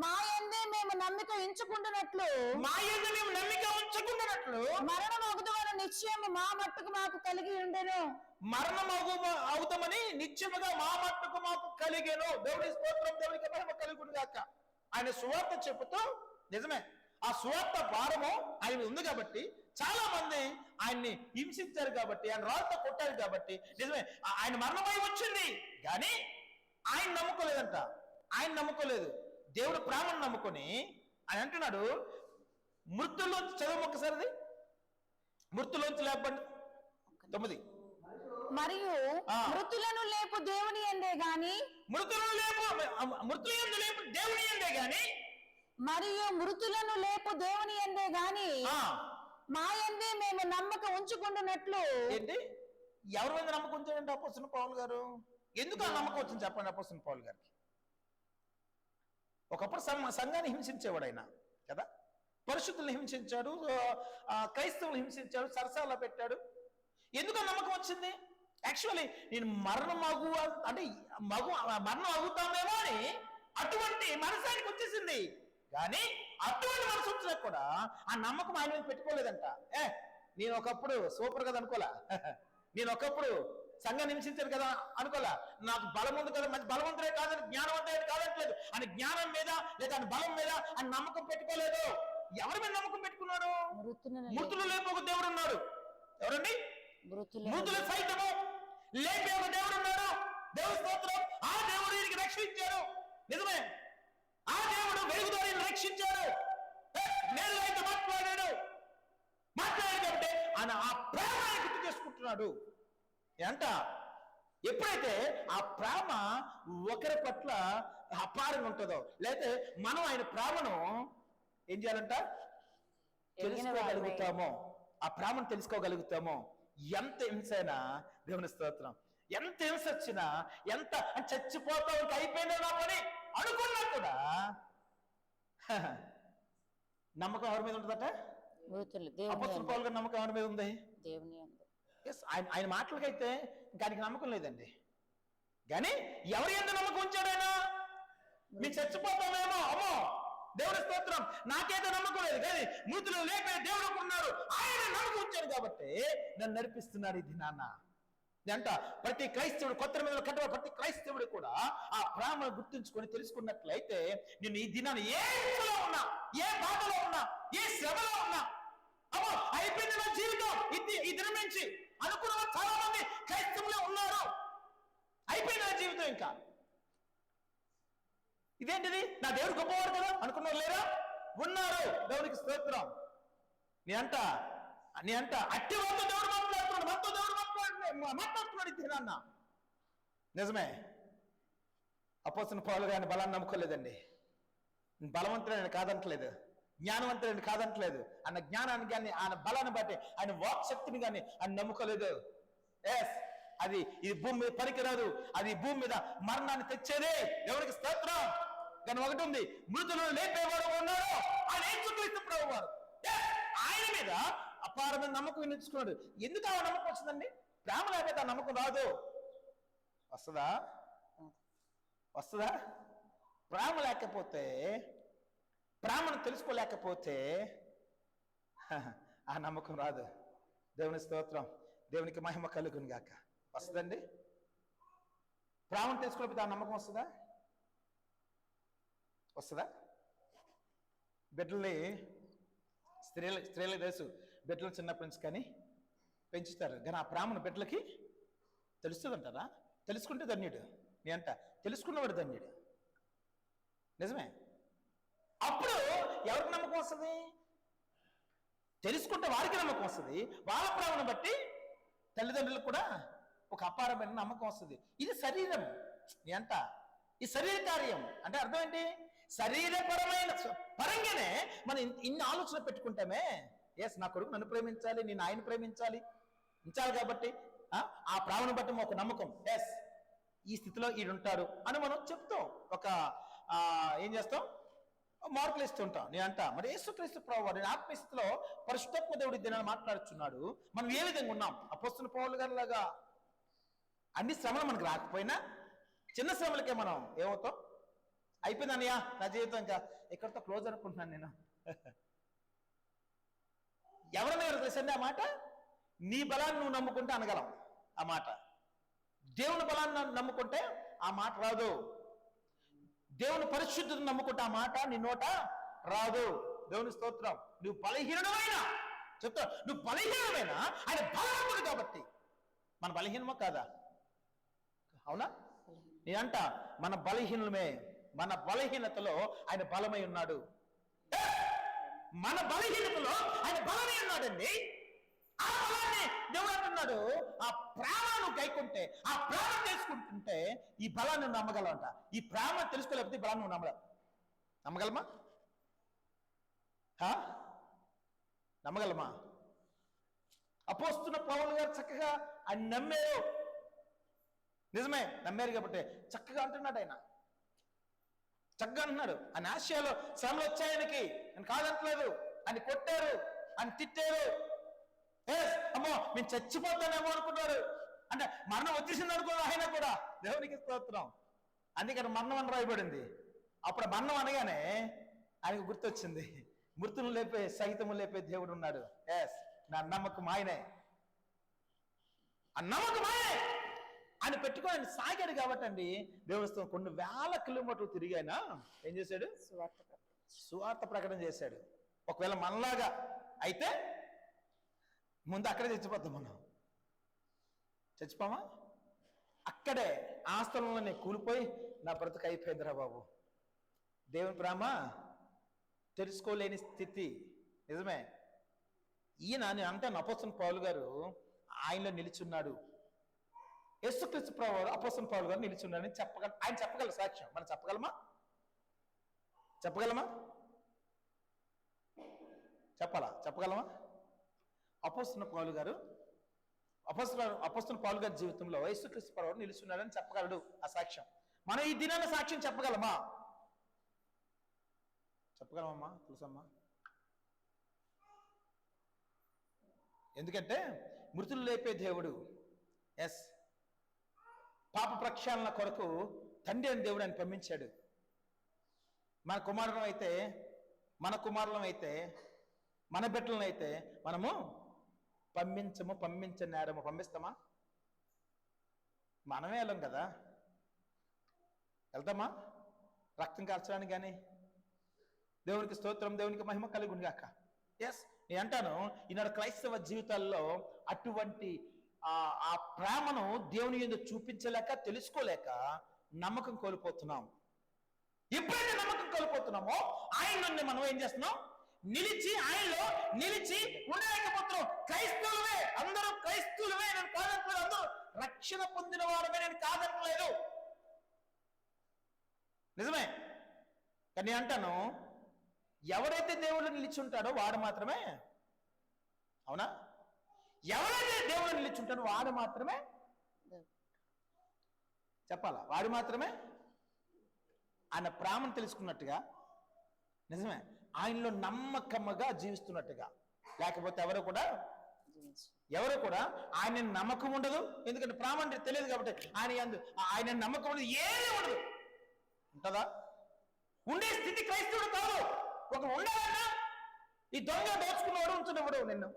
మా యందే మేము నమ్మిక ఉంచుకుంటున్నట్లు మరణం అగుదమని నిశ్చయము మా మట్టుకు మాకు కలిగి ఉండెను. అవుతామని నిత్యముగా మా మట్టుకు మాకు కలిగేను. దేవుడి స్తోత్రం, దేవునికి మహిమ కలుగును గాక. ఆయన సువార్త చెప్పుతూ, నిజమే ఆ సువార్త భారము ఆయన ఉంది కాబట్టి చాలా మంది ఆయన్ని హింసించారు కాబట్టి, ఆయన రాళ్ళతో కొట్టారు కాబట్టి, నిజమే ఆయన మరణమై వచ్చింది కానీ ఆయన నమ్ముకోలేదంట. ఆయన నమ్ముకోలేదు, దేవుడు ప్రేమను నమ్ముకొని ఆయన అంటున్నాడు, మృతుల్లోంచి చదువు ఒక్కసారిది, మృతుల్లోంచి లేపండి 9. మరియు మృతులను లేపు దేవుని యందే గాని మృతులను లేపు దేవుని యందే గాని మరియు మృతులను లేపు దేవుని యందే గాని మా యందే మేము నమ్మక ఉంచుకుంటున్నట్లు. ఏంటి, ఎవరి మీద నమ్మకం ఉంచాడంటే అపోస్తలుడైన పౌలు గారు? ఎందుకు ఆ నమ్మకం వచ్చింది చెప్పండి అపోస్తలుడైన పౌలు గారికి? ఒకప్పుడు సంఘాన్ని హింసించేవాడు ఆయన కదా, పరిశుద్ధులను హింసించాడు, క్రైస్తవులు హింసించాడు, సరసాల్లో పెట్టాడు. ఎందుకు నమ్మకం వచ్చింది? యాక్చువల్లీ నేను మరణం అవుతామేమో అని అటువంటి మనసానికి వచ్చేసింది. కానీ అటువంటి మనసు వచ్చినా కూడా ఆ నమ్మకం ఆయన మీద పెట్టుకోలేదంట. నేను ఒకప్పుడు సూపర్ కదా అనుకోలే, నేను ఒకప్పుడు సంఘాన్ని హింసించారు కదా అనుకోలే, నాకు బలం ఉంది కదా, మంచి బలవంతుడే కాదని, జ్ఞానవంతుడే కాదట్లేదు, అని జ్ఞానం మీద లేదా అని బలం మీద అని నమ్మకం పెట్టుకోలేదు. ఎవరి మీద నమ్మకం పెట్టుకున్నాడు? మృతులు లేపు ఒక దేవుడు ఉన్నాడు. ఎవరండి? మృతులు సైతము లేపే ఒక దేవుడు ఉన్నాడు. దేవుడి స్తోత్రం. ఆ దేవుడు వీరికి రక్షించాడు. నిజమే, ఆ దేవుడు వెలుగుదారిని రక్షించాడు. నేను అయితే మాట్లాడాడు కాబట్టి ఆయన ఆ ప్రేమ గుర్తు చేసుకుంటున్నాడు అంట. ఎప్పుడైతే ఆ ప్రేమ ఒకరి పట్ల అపారంగా ఉంటుందో, లేకపోతే మనం ఆయన ప్రేమను ఏం చేయాలంట? తెలుసుకోగలుగుతామో, ఆ ప్రేమను తెలుసుకోగలుగుతామో. ఎంత హింసైనా, దేవుని స్తోత్రం, ఎంత హింస వచ్చినా, ఎంత చచ్చిపోతావు ఇంకా అయిపోయిందో నా పని అనుకున్నా కూడా నమ్మకం ఎవరి మీద ఉంటుందట? అపోస్తలుడైన పౌలు గారి నమ్మకం ఎవరి మీద ఉంది? ఆయన మాటలకైతే దానికి నమ్మకం లేదండి. కానీ ఎవరి ఎంత నమ్మకం ఉంచాడు ఆయన? మీకు చచ్చిపోతామేమో, అమ్మో దేవుడి స్తోత్రం, నాకైతే నమ్మకం లేదు, కానీ మృతులు లేపే దేవుడు ఉన్నారు, ఆయన నమ్మకం ఉంచాడు కాబట్టి నన్ను నడిపిస్తున్నాడు ఇది నాన్న అంట. ప్రతి క్రైస్తవుడు, కొత్త మీద కట్టబడిన ప్రతి క్రైస్తవుడు కూడా ఆ ప్రేమను గుర్తుంచుకొని తెలుసుకున్నట్లయితే, నేను ఈ దినాన్ని ఏ ఇంట్లో ఉన్నా, ఏ బాధలో ఉన్నా, ఏ శ్రమలో ఉన్నా, అమ్మో అయిపోయింది నా జీవితం ఈ దినం నుంచి అనుకున్న చాలా మంది క్రైస్తవులే ఉన్నారు. అయిపోయింది నా జీవితం ఇంకా. ఇదేంటిది, నా దేవుడు గొప్పవాడు కదా అనుకున్నారు లేరా? ఉన్నారు. దేవునికి స్తోత్రం. నీ అంట అట్టి వాళ్ళతో దేవుడు మాట్లాడుతున్నాడు, మనతో దేవుడు మాట్లాడుతున్నాడు ఇది నాన్న. నిజమే. అపోస్తలుడైన పౌలు గారిని బలాన్ని నమ్ముకోలేదండి. బలవంతుడని కాదంటలేదు, జ్ఞానవంతుడని కాదంటలేదు. ఆయన జ్ఞానాన్ని కానీ ఆయన బలాన్ని బట్టి ఆయన వాక్ శక్తిని కానీ ఆయన నమ్ముకోలేదు. ఎస్, అది ఈ భూమి మీద పనికిరాదు, అది భూమి మీద మరణాన్ని తెచ్చేదే. దేవునికి స్తోత్రం. కానీ ఒకటి ఉంది, మృతులను లేపేవాడు ఉన్నాడు, ఆయన యేసుక్రీస్తు ప్రభువారు. ఆయన మీద అపారమైన నమ్మకం వినిపించుకున్నాడు. ఎందుకు ఆ నమ్మకం వచ్చిందండి? ప్రేమ లేకపోతే ఆ నమ్మకం రాదు. వస్తుందా? ప్రేమ లేకపోతే, ప్రేమను తెలుసుకోలేకపోతే ఆ నమ్మకం రాదు. దేవుని స్తోత్రం, దేవునికి మహిమ కలుగును గాక. వస్తుందండి? ప్రేమను తెలుసుకోలేకపోతే ఆ నమ్మకం వస్తుందా? బిడ్డల్ని స్త్రీలకు తెలుసు, బిడ్డలు చిన్నప్పటి నుంచి కానీ పెంచుతారు. కానీ ఆ ప్రేమను బిడ్డలకి తెలుస్తుందంటారా? తెలుసుకుంటే ధన్యుడు. నీ అంట తెలుసుకున్నవాడు ధన్యుడు. నిజమే. అప్పుడు ఎవరికి నమ్మకం వస్తుంది? తెలుసుకుంటే వారికి నమ్మకం వస్తుంది. వాళ్ళ ప్రేమను బట్టి తల్లిదండ్రులకు కూడా ఒక అపారమైన నమ్మకం వస్తుంది. ఇది శరీరం. నీ అంట ఈ శరీర కార్యం అంటే అర్థం ఏంటి? శరీరపరమైన పరంగానే మనం ఇన్ని ఆలోచన పెట్టుకుంటామే. ఎస్, నా కొడుకు నన్ను ప్రేమించాలి, నేను ఆయన ప్రేమించాలి కాబట్టి ఆ ప్రేమను బట్టి ఒక నమ్మకం. ఎస్, ఈ స్థితిలో ఈడుంటాడు అని మనం చెప్తాం. ఏం చేస్తాం? మార్కులు ఇస్తుంటాం. నేను అంట మరి యేసుక్రీస్తు ప్రభువారు ఆత్మస్థితిలో పరిశుద్ధాత్మ దేవుడి దినాన్ని మాట్లాడుచున్నాడు. మనం ఏ విధంగా ఉన్నాం? అపోస్తలుడైన పౌలు గారి లాగా అన్ని శ్రమలు మనకు రాకపోయినా చిన్న శ్రమలకే మనం ఏమవుతాం? అయిపోయింది అన్నయ్య నా జీవితం, ఇంకా ఎక్కడితో క్లోజ్ అనుకుంటున్నాను నేను. ఎవరైనా తెలుసండి ఆ మాట? నీ బలాన్ని నువ్వు నమ్ముకుంటే అనగలం ఆ మాట. దేవుని బలాన్ని నమ్ముకుంటే ఆ మాట రాదు. దేవుని పరిశుద్ధతను నమ్ముకుంటే ఆ మాట నీ నోట రాదు. దేవుని స్తోత్రం. నువ్వు బలహీనమైనా చెప్తా, నువ్వు బలహీనమైనా ఆయన బలవంతుడు కాబట్టి. మన బలహీనమా కాదా? అవునా? నేనంట మన బలహీనమే, మన బలహీనతలో ఆయన బలమై ఉన్నాడు. మన బలహీనతలో ఆయన బలమై ఉన్నాడండి. ఆ బలాన్ని దేవుడు అంటున్నాడు, ఆ ప్రేమను గైకుంటే, ఆ ప్రేమ తెలుసుకుంటుంటే ఈ బలాన్ని నమ్మగలమంట. ఈ ప్రేమ తెలుసుకోలేకపోతే ఈ బలాన్ని నువ్వు నమ్మగలమా? నమ్మగలమా? అపోస్తలుడైన పౌలు గారు చక్కగా ఆయన నమ్మారు. నిజమే, నమ్మారు కాబట్టి చక్కగా అంటున్నాడు. ఆయన చక్కగా అంటున్నాడు. ఆయన ఆశయాలు శ్రమలు వచ్చాయనికి, ఆయన కాదంటలేదు. ఆయన కొట్టారు, ఆయన తిట్టారు. అమ్మో మేము చచ్చిపోతానేమో అనుకున్నారు. అంటే మరణం వచ్చేసింది అనుకున్నారు ఆయన కూడా. దేవునికి స్తోత్రం. అందుకని మరణం అని రాయబడింది. అప్పుడు మరణం అనగానే ఆయనకు గుర్తొచ్చింది, మృతులను లేపే సహితము లేపే దేవుడు ఉన్నాడు. నా నమ్మకం ఆయనే, ఆ నమ్మకం ఆయనే ఆయన పెట్టుకొని ఆయన సాగాడు కాబట్టి అండి. దేవుడితో కొన్ని వేల కిలోమీటర్లు తిరిగి ఆయన ఏం చేశాడు? సువార్త ప్రకటన చేశాడు. ఒకవేళ మనలాగా అయితే ముందు అక్కడే చచ్చిపోతాం. మనం చచ్చిపోమా? అక్కడే ఆ స్థలంలోనే కూలిపోయి నా బ్రతుకు అయిపోయిందిరా బాబు. దేవుని ప్రేమ తెలుసుకోలేని స్థితి. నిజమే. ఈయన నేను అంటే అపోస్తలుడైన పౌలు గారు ఆయనలో నిలిచున్నాడు. యేసుక్రీస్తు ప్రభువారు అపోస్తలుడైన పౌలు గారు నిలిచున్నాడని ఆయన చెప్పగల సాక్ష్యం. మనం చెప్పగలమా? చెప్పగలమా? అపోస్తలుడైన పౌలు గారి జీవితంలో యేసుక్రీస్తు ప్రభువారు నిలుచున్నాడని చెప్పగలడు ఆ సాక్ష్యం. మనం ఈ దినాన సాక్ష్యం చెప్పగలమా? చెప్పగలమమ్మా? తెలుసమ్మా? ఎందుకంటే మృతులు లేపే దేవుడు. ఎస్, పాప ప్రక్షాళన కొరకు తండ్రి అని దేవుడు ఆయన పంపించాడు. మన కుమారులం అయితే మన బిడ్డలను అయితే మనము పంపించనేరము. పంపిస్తామా? మనమే వెళ్ళం కదా. వెళ్తామా రక్తం కార్చడానికి? కానీ దేవునికి స్తోత్రం, దేవునికి మహిమ కలుగును గాక. ఎస్, నేను అంటాను ఈనాడు క్రైస్తవ జీవితాల్లో అటువంటి ఆ ప్రేమను దేవుని యందు చూపించలేక, తెలుసుకోలేక నమ్మకం కోల్పోతున్నాం. ఎప్పుడైతే నమ్మకం కోల్పోతున్నామో ఆయనని మనం ఏం చేస్తున్నాం, ఆయనలో నిలిచి ఉండలేకపోతున్నాం. క్రైస్తవులే, అందరూ క్రైస్తవులమే, నేను కాదంటలేదు. అందరూ రక్షణ పొందిన వారమే, నేను కాదంటలేదు, నిజమే. కానీ అంటాను, ఎవరైతే దేవుడు నిలిచి ఉంటాడో వాడు మాత్రమే, అవునా, ఎవరైతే దేవుడు నిలిచి ఉంటాడో వాడు మాత్రమే చెప్పాలా, వాడు మాత్రమే ఆయన ప్రేమను తెలుసుకున్నట్టుగా, నిజమే, ఆయనలో నమ్మకముగా జీవిస్తున్నట్టుగా. లేకపోతే ఎవరు కూడా ఆయన నమ్మకం ఉండదు. ఎందుకంటే ప్రేమ అంటే తెలియదు కాబట్టి ఆయన నమ్మకం ఉండదు, ఏమీ ఉండదు. ఉంటుందా? ఉండే స్థితి క్రైస్తవుడు కాదు. ఒక ఉండాలన్నా ఈ దొంగ దోచుకున్నవాడు ఉంచున్నవాడు నిన్ను.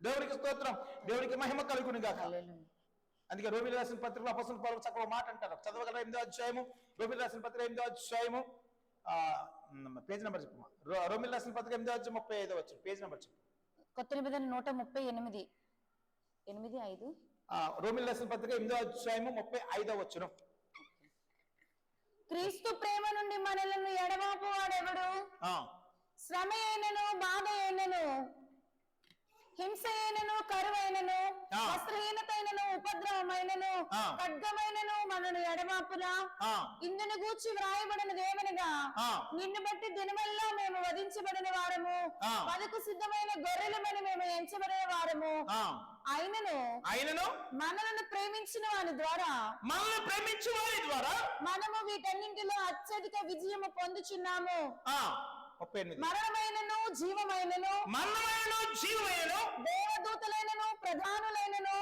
దేవునికి స్తోత్రం, దేవునికి మహిమ కలుగును గాక. అందుకే రోమిలి రాసిన పత్రికలో అపొస్తలుడు పౌలు చక్కగా మాట అంటారు. చదవగలరా? 8వ అధ్యాయము, రోమిలి రాసిన పత్రిక 8వ అధ్యాయము, పేజ్ నెంబర్ చెప్పమ్మా. రోమిలి రాసిన పత్రిక 8వ అధ్యాయం 35వ వచనం, పేజ్ నెంబర్ చెప్పు. కొత్త నిబంధన 138, 8:5. రోమిలి రాసిన పత్రిక 8వ అధ్యాయము 35వ వచనం. క్రీస్తు ప్రేమ నుండి మనలను ఎడబాపు వాడెవడు? శ్రమ అయినను, బాధ అయినను, హింస అయినను, కరువైనను, వస్త్రహీనత అయినను, ఉపద్రవమైనను, ఖడ్గమైనను మనను ఎడబాపునా? ఇందును గూర్చి వ్రాయబడినది ఏమనగా, నిన్ను బట్టి దినమల్లా మేము వధించబడిన వారము, పదకు సిద్ధమైన గొర్రెలమని మేము ఎంచబడిన వారము. ఆయనను మనలను ప్రేమించిన వారి ద్వారా మనము వీటన్నింటిలో అత్యధిక విజయము పొందుచున్నాము. మరణమైనను జీవమైనను, దేవదూతలైనను ప్రధానులైనను,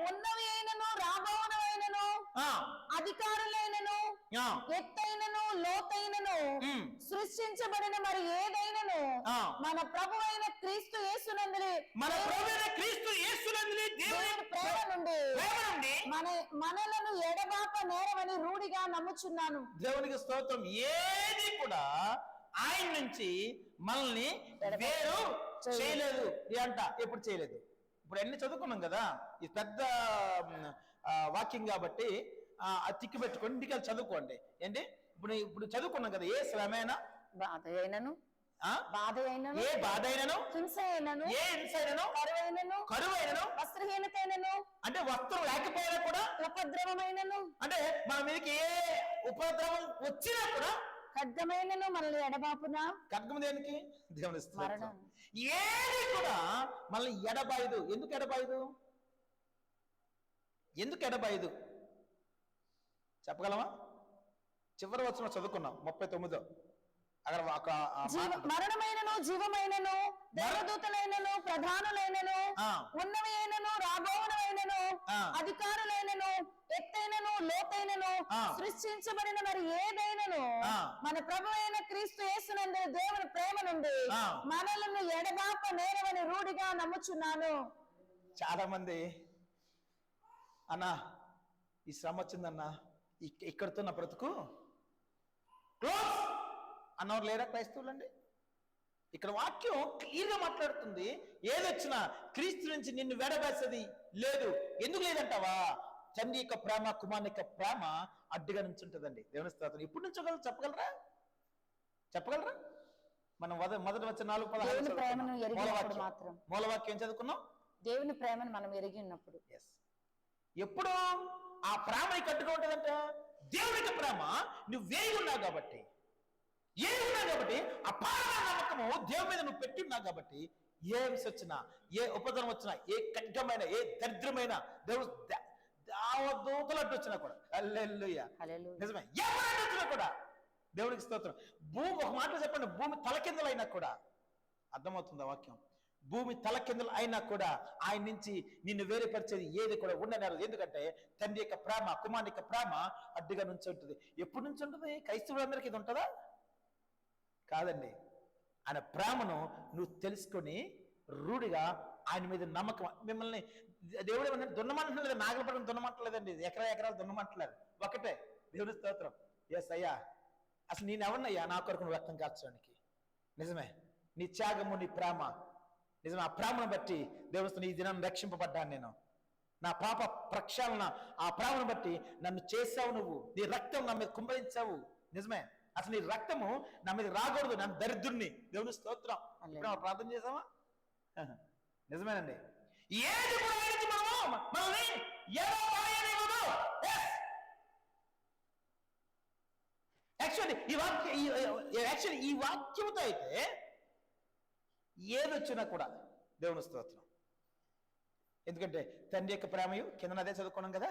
ఉన్నవి అయినను రాబోవునవైనను, అధికారులైనను, ఎత్తైనను లోతైనను, సృష్టించబడిన మరి ఏదైనను మన ప్రభువైన క్రీస్తు యేసునందు దేవుని ప్రేమ నుండి మనలను ఎడబాప నేరమని రూఢిగా నమ్ముచున్నాను. దేవునికి స్తోత్రం. ఏది కూడా ఆయన నుంచి మనల్ని వేరు చేయలేదు అంట. ఎప్పుడు చేయలేదు. ఇప్పుడు అన్ని చదువుకున్నాం కదా, ఇది పెద్ద వాక్యం కాబట్టి తిక్కి పెట్టుకోండి, ఇంటికి చదువుకోండి. ఏంటి ఇప్పుడు చదువుకున్నాం కదా, ఏ శ్రమైనా, బాధ అయినను, ఏ బాధ అయినను, హింస అయినను, ఏ హింస అయినను, కరువైనను, వస్త్రహీనత అయినను, అంటే వస్త్రం లేకపోయినా కూడా, ఉపద్రవమైనను, అంటే మన మీదకి ఏ ఉపద్రవం వచ్చినా కూడా, ఖడ్గమైనను మనల్ని ఎడబాపునా? ఖడ్గం దేనికి? దేవుని స్తోత్రం. ఏది కూడా మనల్ని ఎడబాయదు. ఎందుకు ఎడబాయదు? చెప్పగలమా? చివరి వచనం చదువుకున్నాం, 39. మరణమైనను జీవమైనను, దేవదూతలైనను ప్రధానులైనను, ఉన్నవి అయినను రాబోవునవైనను, అధికారులైనను, ఎత్తైనను లోతైనను, సృష్టించబడిన మరి ఏదైనను మన ప్రభు అయిన క్రీస్తు యేసునందు దేవుని ప్రేమ నుండి మనలను ఎడబాప నేరమని రూఢిగా నమ్ముచున్నాను. చాలా మంది అన్నా ఈ శ్రమ వచ్చిందన్నా, ఇక్కడితో నా బ్రతుకు క్లోజ్ అన్నవారు లేరా క్రైస్తవులండి? ఇక్కడ వాక్యం క్లియర్గా మాట్లాడుతుంది. ఏదొచ్చినా క్రీస్తు నుంచి నిన్ను వెడవేసేది లేదు. ఎందుకు లేదంటావా? తండ్రి యొక్క ప్రేమ, కుమారుని యొక్క ప్రేమ అడ్డుగా నుంచి ఉంటుందండి. దేవుని స్తోత్రం. ఎప్పుడు నుంచో చెప్పగలరా? మనం మొదటి వచ్చే 4:16 మూలవాక్యం చదువుకున్నాం. దేవుని ప్రేమను మనం ఎరిగి ఉన్నప్పుడు. ఎప్పుడు ఆ ప్రేమ కట్టుగా ఉంటుందంట? దేవునికి ప్రేమ నువ్వు వేయి ఉన్నావు కాబట్టి, అపారమైన నమ్మకము దేవుని మీద నువ్వు పెట్టి ఉన్నావు కాబట్టి, ఏ హింస వచ్చినా, ఏ ఉపద్రవం వచ్చినా, ఏ ఖడ్గమైన, ఏ దరిద్రమైన, దేవుడు దూతలట్టు వచ్చినా కూడా, హల్లెలూయా, నిజమే, ఎవరైనా వచ్చినా కూడా దేవునికి స్తోత్రం. ఒక మాటలో చెప్పండి, భూమి తలకిందులైనా కూడా, అర్థమవుతుంది ఆ వాక్యం, భూమి తలకిందులు అయినా కూడా ఆయన నుంచి నిన్ను వేరుపరిచేది ఏది కూడా ఉండనేరు. ఎందుకంటే తండ్రి యొక్క ప్రేమ, కుమారుని యొక్క ప్రేమ అడ్డుగా నుంచి ఉంటుంది. ఎప్పటి నుంచి ఉంటుంది? క్రైస్తవులందరికీ ఇది ఉంటుందా? కాదండి. ఆయన ప్రేమను నువ్వు తెలుసుకొని రూఢిగా ఆయన మీద నమ్మకం. మిమ్మల్ని దేవుడు ఏమన్నా దున్నమంటలేదు, నాగలపడం దున్నమంటలేదండి, ఎకరాలు దున్నమంటలేదు. ఒకటే, దేవుని స్తోత్రం. ఎస్ అయ్యా, అసలు నేను ఎవరినయ్యా నా కొరకు నువ్వు రక్తం కార్చడానికి? నిజమే, నీ త్యాగము, నీ ప్రేమ, నిజమే. ఆ ప్రేమను బట్టి దేవుడు ఈ దినాన్ని రక్షింపబడ్డాను నేను. నా పాప ప్రక్షాళన, ఆ ప్రేమను బట్టి నన్ను చేసావు, నువ్వు నీ రక్తం నా మీద కుమ్మరించావు. నిజమే, అసలు నీ రక్తము నా మీద రాకూడదు, నన్ను దరిద్రుణ్ణి. దేవుని స్తోత్రం. ఇప్పుడు ప్రార్థన చేసావా? నిజమేనండి. ఏది కూడా ఆయనకి మనల్ని ఏదో పారేయనివ్వదు. యాక్చువల్లీ ఈ వాక్యంతో అయితే ఏదొచ్చినా కూడా దేవుని స్తోత్రం. ఎందుకంటే తండ్రి యొక్క ప్రేమయు కింద అదే చదువుకున్నాం కదా.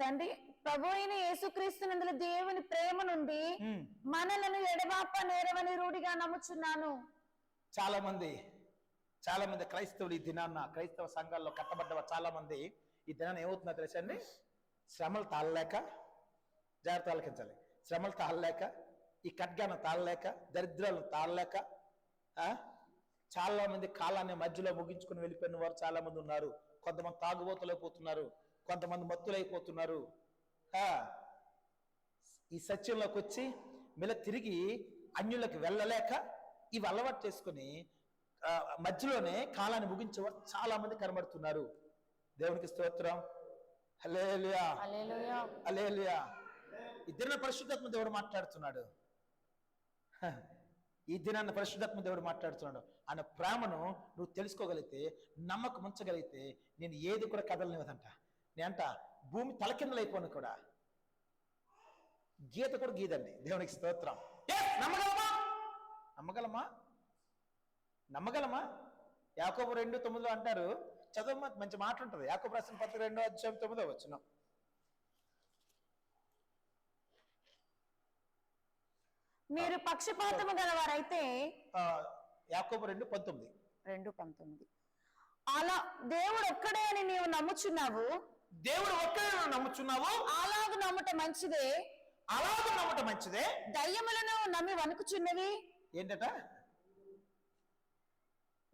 తండ్రి ప్రభు అయిన యేసుక్రీస్తునందుల దేవుని ప్రేమ నుండి మనలను ఎడబాప నేరవని రూఢిగా నమ్ముచున్నాను. చాలా మంది క్రైస్తవులు ఈ దినాన్న, క్రైస్తవ సంఘాల్లో కట్టబడ్డ చాలా మంది ఈ దినాన్ని ఏమవుతుందో తెలుసా అండి? శ్రమలు తాళలేక, జాగ్రత్త ఆలకించాలి, శ్రమలు తాళలేక, ఈ ఖడ్గాను తాళలేక, దరిద్రాలను తాళలేక చాలా మంది కాలాన్ని మధ్యలో ముగించుకుని వెళ్ళిపోయిన వారు చాలా మంది ఉన్నారు. కొంతమంది తాగుబోతులైపోతున్నారు, కొంతమంది మత్తులైపోతున్నారు. ఈ సత్యంలోకి వచ్చి మళ్ళీ తిరిగి అన్యులకు వెళ్ళలేక ఇవి అలవాటు చేసుకుని మధ్యలోనే కాలాన్ని ముగించేవారు చాలా మంది కనబడుతున్నారు. దేవునికి స్తోత్రం. హల్లెలూయా, హల్లెలూయా, హల్లెలూయా. ఈ దినాన పరిశుద్ధాత్మ దేవుడు మాట్లాడుతున్నాడు. ఈ దినాన్న పరిశుద్ధాత్మ దేవుడు మాట్లాడుతున్నాడు. ఆయన ప్రేమను నువ్వు తెలుసుకోగలిగితే, నమ్మకం ఉంచగలిగితే, నేను ఏది కూడా కదలనివ్వదంట. నేనంట భూమి తలకిందలైపోను కూడా, గీత కూడా గీదండి. దేవునికి స్తోత్రం. నమ్మగలమా? నమ్మగలమా? నమ్మగలమా? యాకోబు 2:9 అంటారు, చదువు, మంచి మాట ఉంటుంది. యాకోబు రాసిన పత్రిక 2:9 మీరు పక్షపాతము గలవారైతే, యాకోబు 2:19 అలా దేవుడు ఒక్కడే అని నీవు నమ్ముచున్నావు. దేవుడు ఒక్కడే నమ్ముచున్నావు. అలాగు నమ్ముట మంచిదే, అలాగ నమ్మట మంచిదే. దయ్యములను నమ్మి వణుకుచున్నవి. ఏంటట?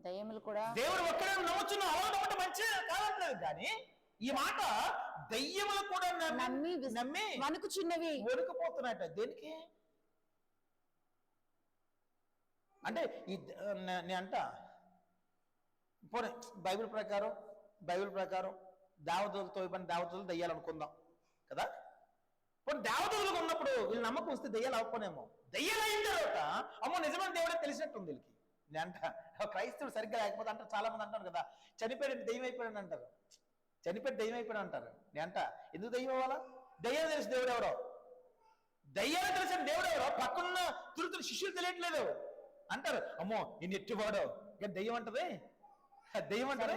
దయ్యములు కూడా దేవుడు ఒక్కడే నమ్ముచున్నావు, అలా నమ్మట మంచిదే కావట్లేదు. కానీ ఈ మాట దయ్యములు కూడా నమ్మి వణుకుచున్నవి, వణుకుపోతున్నాయట. దేనికి అంటే నేనంట పోనీ బైబిల్ ప్రకారం దేవతలతో ఇవ్వండి, దేవతలు దయ్యాలు అనుకుందాం కదా. పోనీ దేవతలకు ఉన్నప్పుడు వీళ్ళు నమ్మకం వస్తే దయ్యాలు అవ్వనేమో. దయ్యాలు అయిన తర్వాత అమ్మో నిజమైన దేవుడే తెలిసినట్టుంది వీళ్ళకి. నేనంట క్రైస్తవుడు సరిగ్గా లేకపోతే అంటారు, చాలా మంది అంటారు కదా, చనిపోయాడు దయ్యం అయిపోయాడు అంటారు, చనిపోయి దయ్యం అయిపోయాడు అంటారు. నేనంట ఎందుకు దయ్యం అవ్వాలా? దయ్యాలు తెలిసి దేవుడు ఎవరో, దయ్యాలు తెలిసిన దేవుడు ఎవరో పక్కనున్న తిరుగుతున్న శిష్యులు తెలియట్లేదు అంటారు. అమ్మో నేను ఎట్టువాడో దయ్యం అంటది, దయ్యం అంటారు.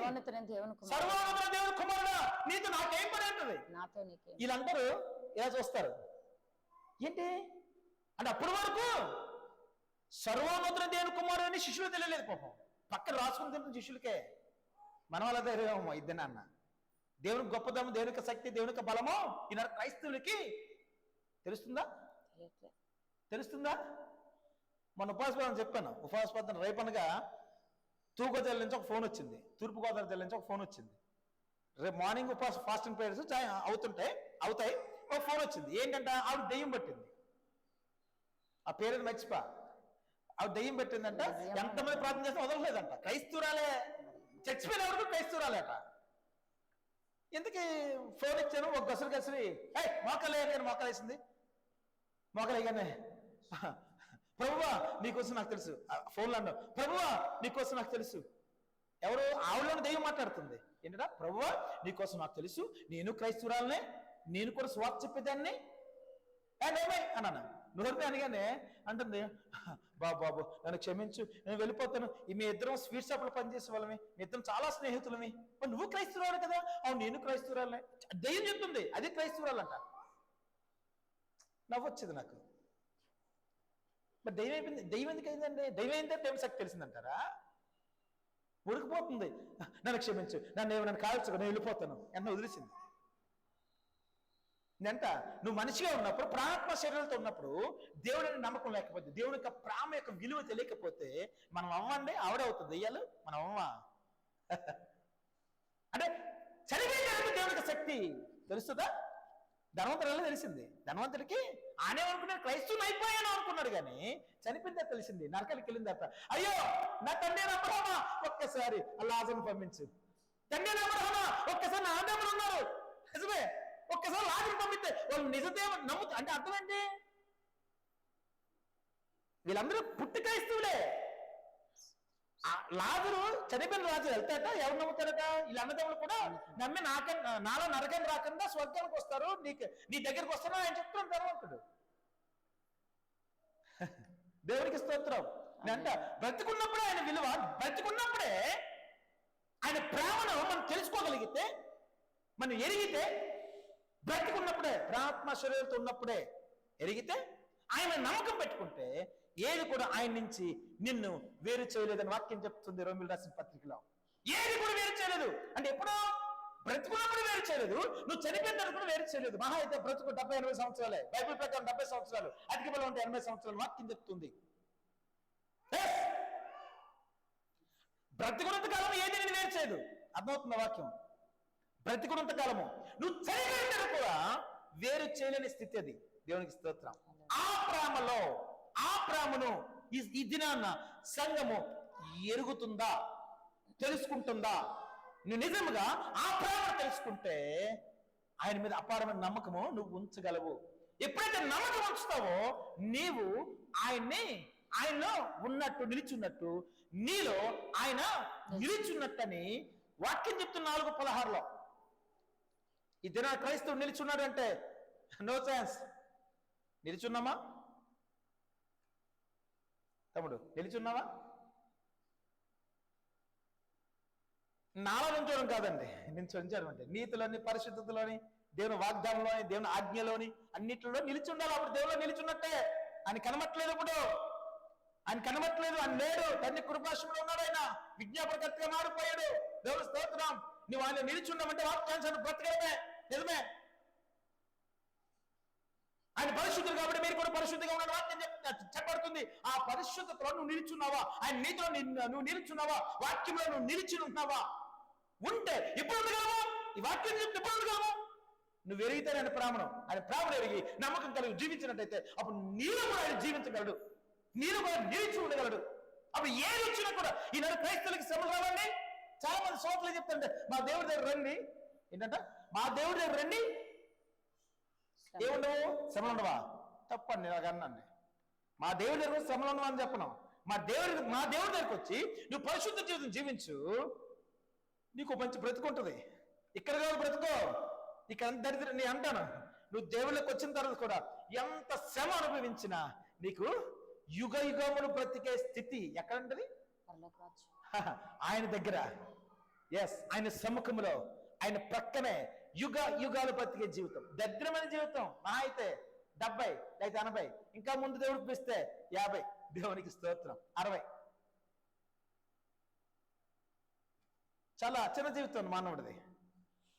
సర్వోన్నత దేవుని కుమారుడా నీతో నాకేం పని అంటది. వీళ్ళందరూ ఇలా చూస్తారు. ఏంటి అంటే అప్పటి వరకు సర్వోన్నత దేవుని కుమారుడు అని శిష్యులు తెలియలేదు. పాపం పక్కన రాసుకుని తింటున్న శిష్యులకే మన వాళ్ళ ధైర్యమో ఇద్దరు దేవునికి గొప్పదము, దేవునికి శక్తి, దేవునికి బలము ఈనాడు క్రైస్తవులకి తెలుస్తుందా? మన ఉపవాస చెప్పాను. ఉపవాస ప్రార్థన రేపనగా తూర్పుగోదావరి నుంచి ఒక ఫోన్ వచ్చింది, తూర్పుగోదావరి జిల్లా నుంచి ఒక ఫోన్ వచ్చింది. రేపు మార్నింగ్ ఉపవాస ఫాస్టింగ్ ప్రేయర్స్ అవుతాయి. ఒక ఫోన్ వచ్చింది. ఏంటంటే ఆవిడ దెయ్యం పట్టింది. ఆ పేరు మర్చిపా. ఆవిడ దెయ్యం పెట్టిందంట. ఎంతమంది ప్రార్థన చేస్తే వదలలేదంట. క్రైస్తవురాలే, చచ్చిపోయిన వరకు క్రైస్తవురాలేట. ఎందుకు ఫోన్ ఇచ్చాను, ఒక గసరి మోకాలేసింది. మోకాలేగానే ప్రభువా నీకోసం నాకు తెలుసు, ఫోన్లో అన్నావు, ప్రభువా నీకోసం నాకు తెలుసు. ఎవరు? ఆవిడలోని దెయ్యం మాట్లాడుతుంది. ఏంటంటే ప్రభువా నీకోసం నాకు తెలుసు, నేను క్రైస్తవురాలనే, నేను కూడా స్వార్థ చెప్పేదాన్ని అన్నాను. నోరు అనగానే అంటుంది, బాబు నన్ను క్షమించు, నేను వెళ్ళిపోతాను. మీ ఇద్దరం స్వీట్ షాప్లో పనిచేసే వాళ్ళమే, మీ ఇద్దరం చాలా స్నేహితులమే. నువ్వు క్రైస్తవురాలు కదా? అవును నేను క్రైస్తవురాలనే. దెయ్యం చెప్తుంది అది క్రైస్తవురాలంట. నవ్వొచ్చింది నాకు. మరి దెయ్యం అయిపోయింది. దెయ్యం ఎందుకు అయిందండి? దెయ్యం అయిందంటే దేవుని శక్తి తెలిసిందంటారా? ఉడికిపోతుంది. నన్ను క్షమించు, నన్ను కాల్చుకో, నేను వెళ్ళిపోతాను ఎన్న వదిలేసింది. నేనంట నువ్వు మనిషిగా ఉన్నప్పుడు, ప్రాణాత్మ శరీరాలతో ఉన్నప్పుడు, దేవుడిని నమ్మకం లేకపోతే, దేవుని యొక్క ప్రేమ యొక్క విలువ తెలియకపోతే మనం అవ్వండి ఆవిడవుతుంది దెయ్యాలు. మనం అవ్వమా? అంటే చనిపోయిన దేవునికి శక్తి తెలుస్తుందా? ధనవంతుడు తెలిసింది. ధనవంతుడికి ఆనే అనుకున్నాడు క్రైస్తవుని అయిపోయాను అనుకున్నాడు, కానీ చనిపోయిందా తెలిసింది. నరకానికి వెళ్ళిందట. అయ్యో నా తండ్రి అబ్రహామా ఒక్కసారి లాజరును పంపించు, తండ్రి అబ్రహామా, ఒక్కసారి నా ఆదాములు ఉన్నారు నిజమే, ఒక్కసారి లాజరుని పంపిస్తే వాళ్ళు నిజదేవుని నమ్ముతా అంటే అర్థం ఏంటి? వీళ్ళందరూ పుట్టి క్రైస్తవులే. లాజరు చనిపోయిన రాజు వెళ్తాట, ఎవరు నమ్ముతారట? వీళ్ళ అన్నదమ్ములు కూడా నమ్మి నాలో నరకం రాకుండా స్వర్గానికి వస్తారు, నీ దగ్గరికి వస్తాను ఆయన చెప్తున్నాను ధనవంతుడు. దేవునికి స్తోత్రం. అంటే బ్రతికున్నప్పుడే ఆయన విలువ, బ్రతికున్నప్పుడే ఆయన ప్రేమను మనం తెలుసుకోగలిగితే, మనం ఎరిగితే, బ్రతికున్నప్పుడే ప్రాత్మ శరీరంతో ఉన్నప్పుడే ఎరిగితే, ఆయన నమ్మకం పెట్టుకుంటే ఏది కూడా ఆయన నుంచి నిన్ను వేరు చేయలేదని వాక్యం చెప్తుంది రోమిలు రాసిన పత్రికలో. ఏది కూడా వేరు చేయలేదు అంటే ఎప్పుడో బ్రతుకున్నప్పుడు వేరు చేయలేదు, నువ్వు చనిపోయిన తర్వాత కూడా వేరు చేయలేదు. మహా అయితే బ్రతుకు 70-80 సంవత్సరాలే, బైబిల్ ప్రకారం 70 సంవత్సరాలు, అధిక బలం ఉంటే 80 సంవత్సరాలు వాక్యం చెప్తుంది. బ్రతికున్నంత కాలం ఏది నేను వేరు చేయదు. అర్థమవుతున్న వాక్యం? బ్రతికున్నంత కాలము నువ్వు చనిపోయిన కూడా వేరు చేయలేని స్థితి అది. దేవునికి స్తోత్రం. ఆ ప్రేమను ఈ దినాన్న సంఘము ఎరుగుతుందా, తెలుసుకుంటుందా? నువ్వు నిజంగా ఆ ప్రేమను తెలుసుకుంటే ఆయన మీద అపారమైన నమ్మకము నువ్వు ఉంచగలవు. ఎప్పుడైతే నమ్మకం ఉంచుతావో నీవు ఆయనలో ఉన్నట్టు నిలిచున్నట్టు, నీలో ఆయన నిలిచున్నట్టని వాక్యం చెప్తున్న 4:16లో. ఈ దిన క్రైస్తవుడు నిలిచున్నాడు అంటే నో ఛాన్స్. నిలిచున్నామా తమ్ముడు? నిలిచున్నావా? నాలో నుంచోడం కాదండి, నిలిచోడం అంటే నీతిలోని, పరిశుద్ధతలోని, దేవుని వాగ్దానంలోని, దేవుని ఆజ్ఞలోని అన్నిటిలో నిలిచి ఉండాలి. అప్పుడు దేవులో నిలిచున్నట్టే. ఆయన కనబట్టలేదు, ఇప్పుడు ఆయన కనబట్టలేదు, ఆయన లేడు, తండ్రి కృపాశంలో ఉన్నాడు, ఆయన విజ్ఞాపనకర్తగా మారిపోయాడు. దేవుని స్తోత్రం. నువ్వు ఆయన నిలిచున్నామంటే వాక్యాన్ని బ్రతకడమే. నిజమే, ఆయన పరిశుద్ధుడు కాబట్టి మీరు కూడా పరిశుద్ధిగా ఉన్నాడు వాక్యం చెప్పబడుతుంది. ఆ పరిశుద్ధతలో నువ్వు నిలిచున్నావా? ఆయన నీతిలో నువ్వు నిలిచున్నావా? వాక్యంలో నువ్వు నిలిచి ఉన్నావా? ఉంటే ఇప్పుడు ఉండగలవా? ఈ వాక్యం చెప్తే ఇప్పుడు ఉండగలవా? నువ్వు ఎరిగితే ఆయన ప్రేమను ఎరిగి నమ్మకం కలిగి జీవించినట్టయితే అప్పుడు నీలో కూడా ఆయన జీవించగలడు, నీలో కూడా నిలిచి ఉండగలడు. అప్పుడు ఏది వచ్చినా కూడా ఈనాడు క్రైస్తవులకి శ్రమ రావండి. చాలా మంది సోదరులు చెప్తుంటే మా దేవుడి దగ్గర రండి, ఏంటంట మా దేవుడి దగ్గర రండి, ఏముండవు శ్రమలు ఉండవా? తప్పండి, అన్నాను. మా దేవుడి దగ్గర శ్రమలు ఉండవా అని చెప్పను. మా దేవుడి దగ్గరకు వచ్చి నువ్వు పరిశుద్ధ జీవితం జీవించు, నీకు మంచి బ్రతుకుంటుంది. ఇక్కడ కాదు బ్రతుకో, ఇక్కడ దరిద్రం. నేను అంటాను, నువ్వు దేవుళ్ళకి వచ్చిన తర్వాత కూడా ఎంత శ్రమ అనుభవించినా నీకు యుగ యుగములు బ్రతికే స్థితి ఎక్కడ ఉంటుంది? ఆయన దగ్గర. ఎస్, ఆయన సముఖంలో, ఆయన ప్రక్కనే యుగ యుగాలు బ్రతికే జీవితం. దరిద్రమైన జీవితం మహా అయితే 70 లేకపోతే 80, ఇంకా ముందు దేవుడికి పిస్తే 50, దేవునికి స్తోత్రం 60. చాలా చిన్న జీవితం మానవుడిది.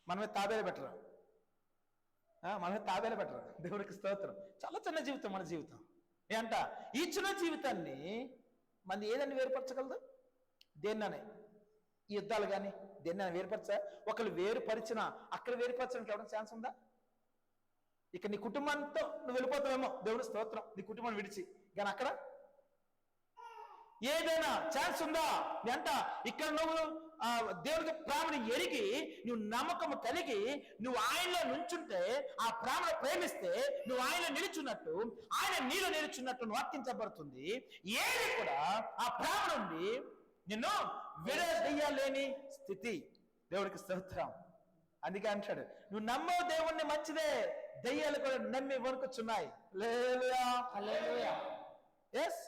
మనమే తాబేలు బెటరు, దేవునికి స్తోత్రం. చాలా చిన్న జీవితం మన జీవితం. ఏంట ఈ చిన్న జీవితాన్ని మంది ఏదన్నా వేరుపరచగలదు? దేన్ననే ఈ యుద్ధాలు కానీ దేన్నైనా వేరుపరచా? ఒకళ్ళు వేరుపరిచిన అక్కడ వేరుపరచడానికి ఎవరైనా ఛాన్స్ ఉందా? ఇక నీ కుటుంబంతో నువ్వు వెళ్ళిపోతావేమో, దేవుని స్తోత్రం, నీ కుటుంబాన్ని విడిచి. కానీ అక్కడ ఏదైనా ఛాన్స్ ఉందా? అంట ఇక్కడ నువ్వు దేవుడికి ప్రేమను ఎరిగి నువ్వు నమ్మకం కలిగి నువ్వు ఆయనలో నుంచుంటే, ఆ ప్రేమను ప్రేమిస్తే నువ్వు ఆయనలో నిలుచున్నట్టు, ఆయన నీలో నిలుచున్నట్టు వాక్యించబడుతుంది. ఏది కూడా ఆ ప్రేమ నుండి నిన్ను విడదీయలేని స్థితి. దేవుడికి స్తోత్రం. అందుకే అంటాడు, నువ్వు నమ్మవు దేవుణ్ణి మంచిదే, దయ్యాలు కూడా నమ్మి వణుకుచున్నాయి. హల్లెలూయా. ఎస్,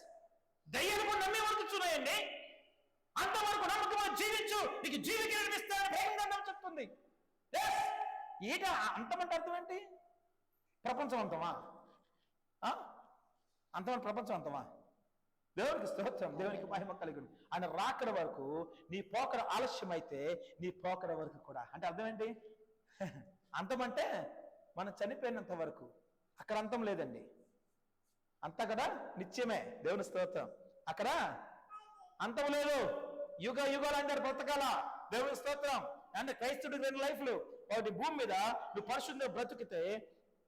దయ్యాలు కూడా నమ్మి వణుకుచున్నాయండి. అంతవరకు నమ్మకం జీవించు, నీకు జీవితం అనిపిస్తాను భయంగా చెప్తుంది. ఈట అంతమంటే అర్థం ఏంటి? ప్రపంచవంతమా? అంతమంది ప్రపంచవంతమా? దేవునికి స్తోత్రం, దేవునికి మహిమ కలుగును. ఆయన రాకడ వరకు నీ పోకడ ఆలస్యం అయితే నీ పోకడ వరకు కూడా. అంటే అర్థం ఏంటి? అంతమంటే మనం చనిపోయినంత వరకు, అక్కడ అంతం లేదండి. అంతా కదా నిత్యమే. దేవుని స్తోత్రం. అక్కడ అంతం లేదు. యుగ యుగాలు అంటారు బ్రతకాల. దేవుని స్తోత్రం. అంటే క్రైస్తవుడికి 2 లైఫ్లు. ఒకటి భూమి మీద నువ్వు పరిశుద్ధంగా బ్రతుకితే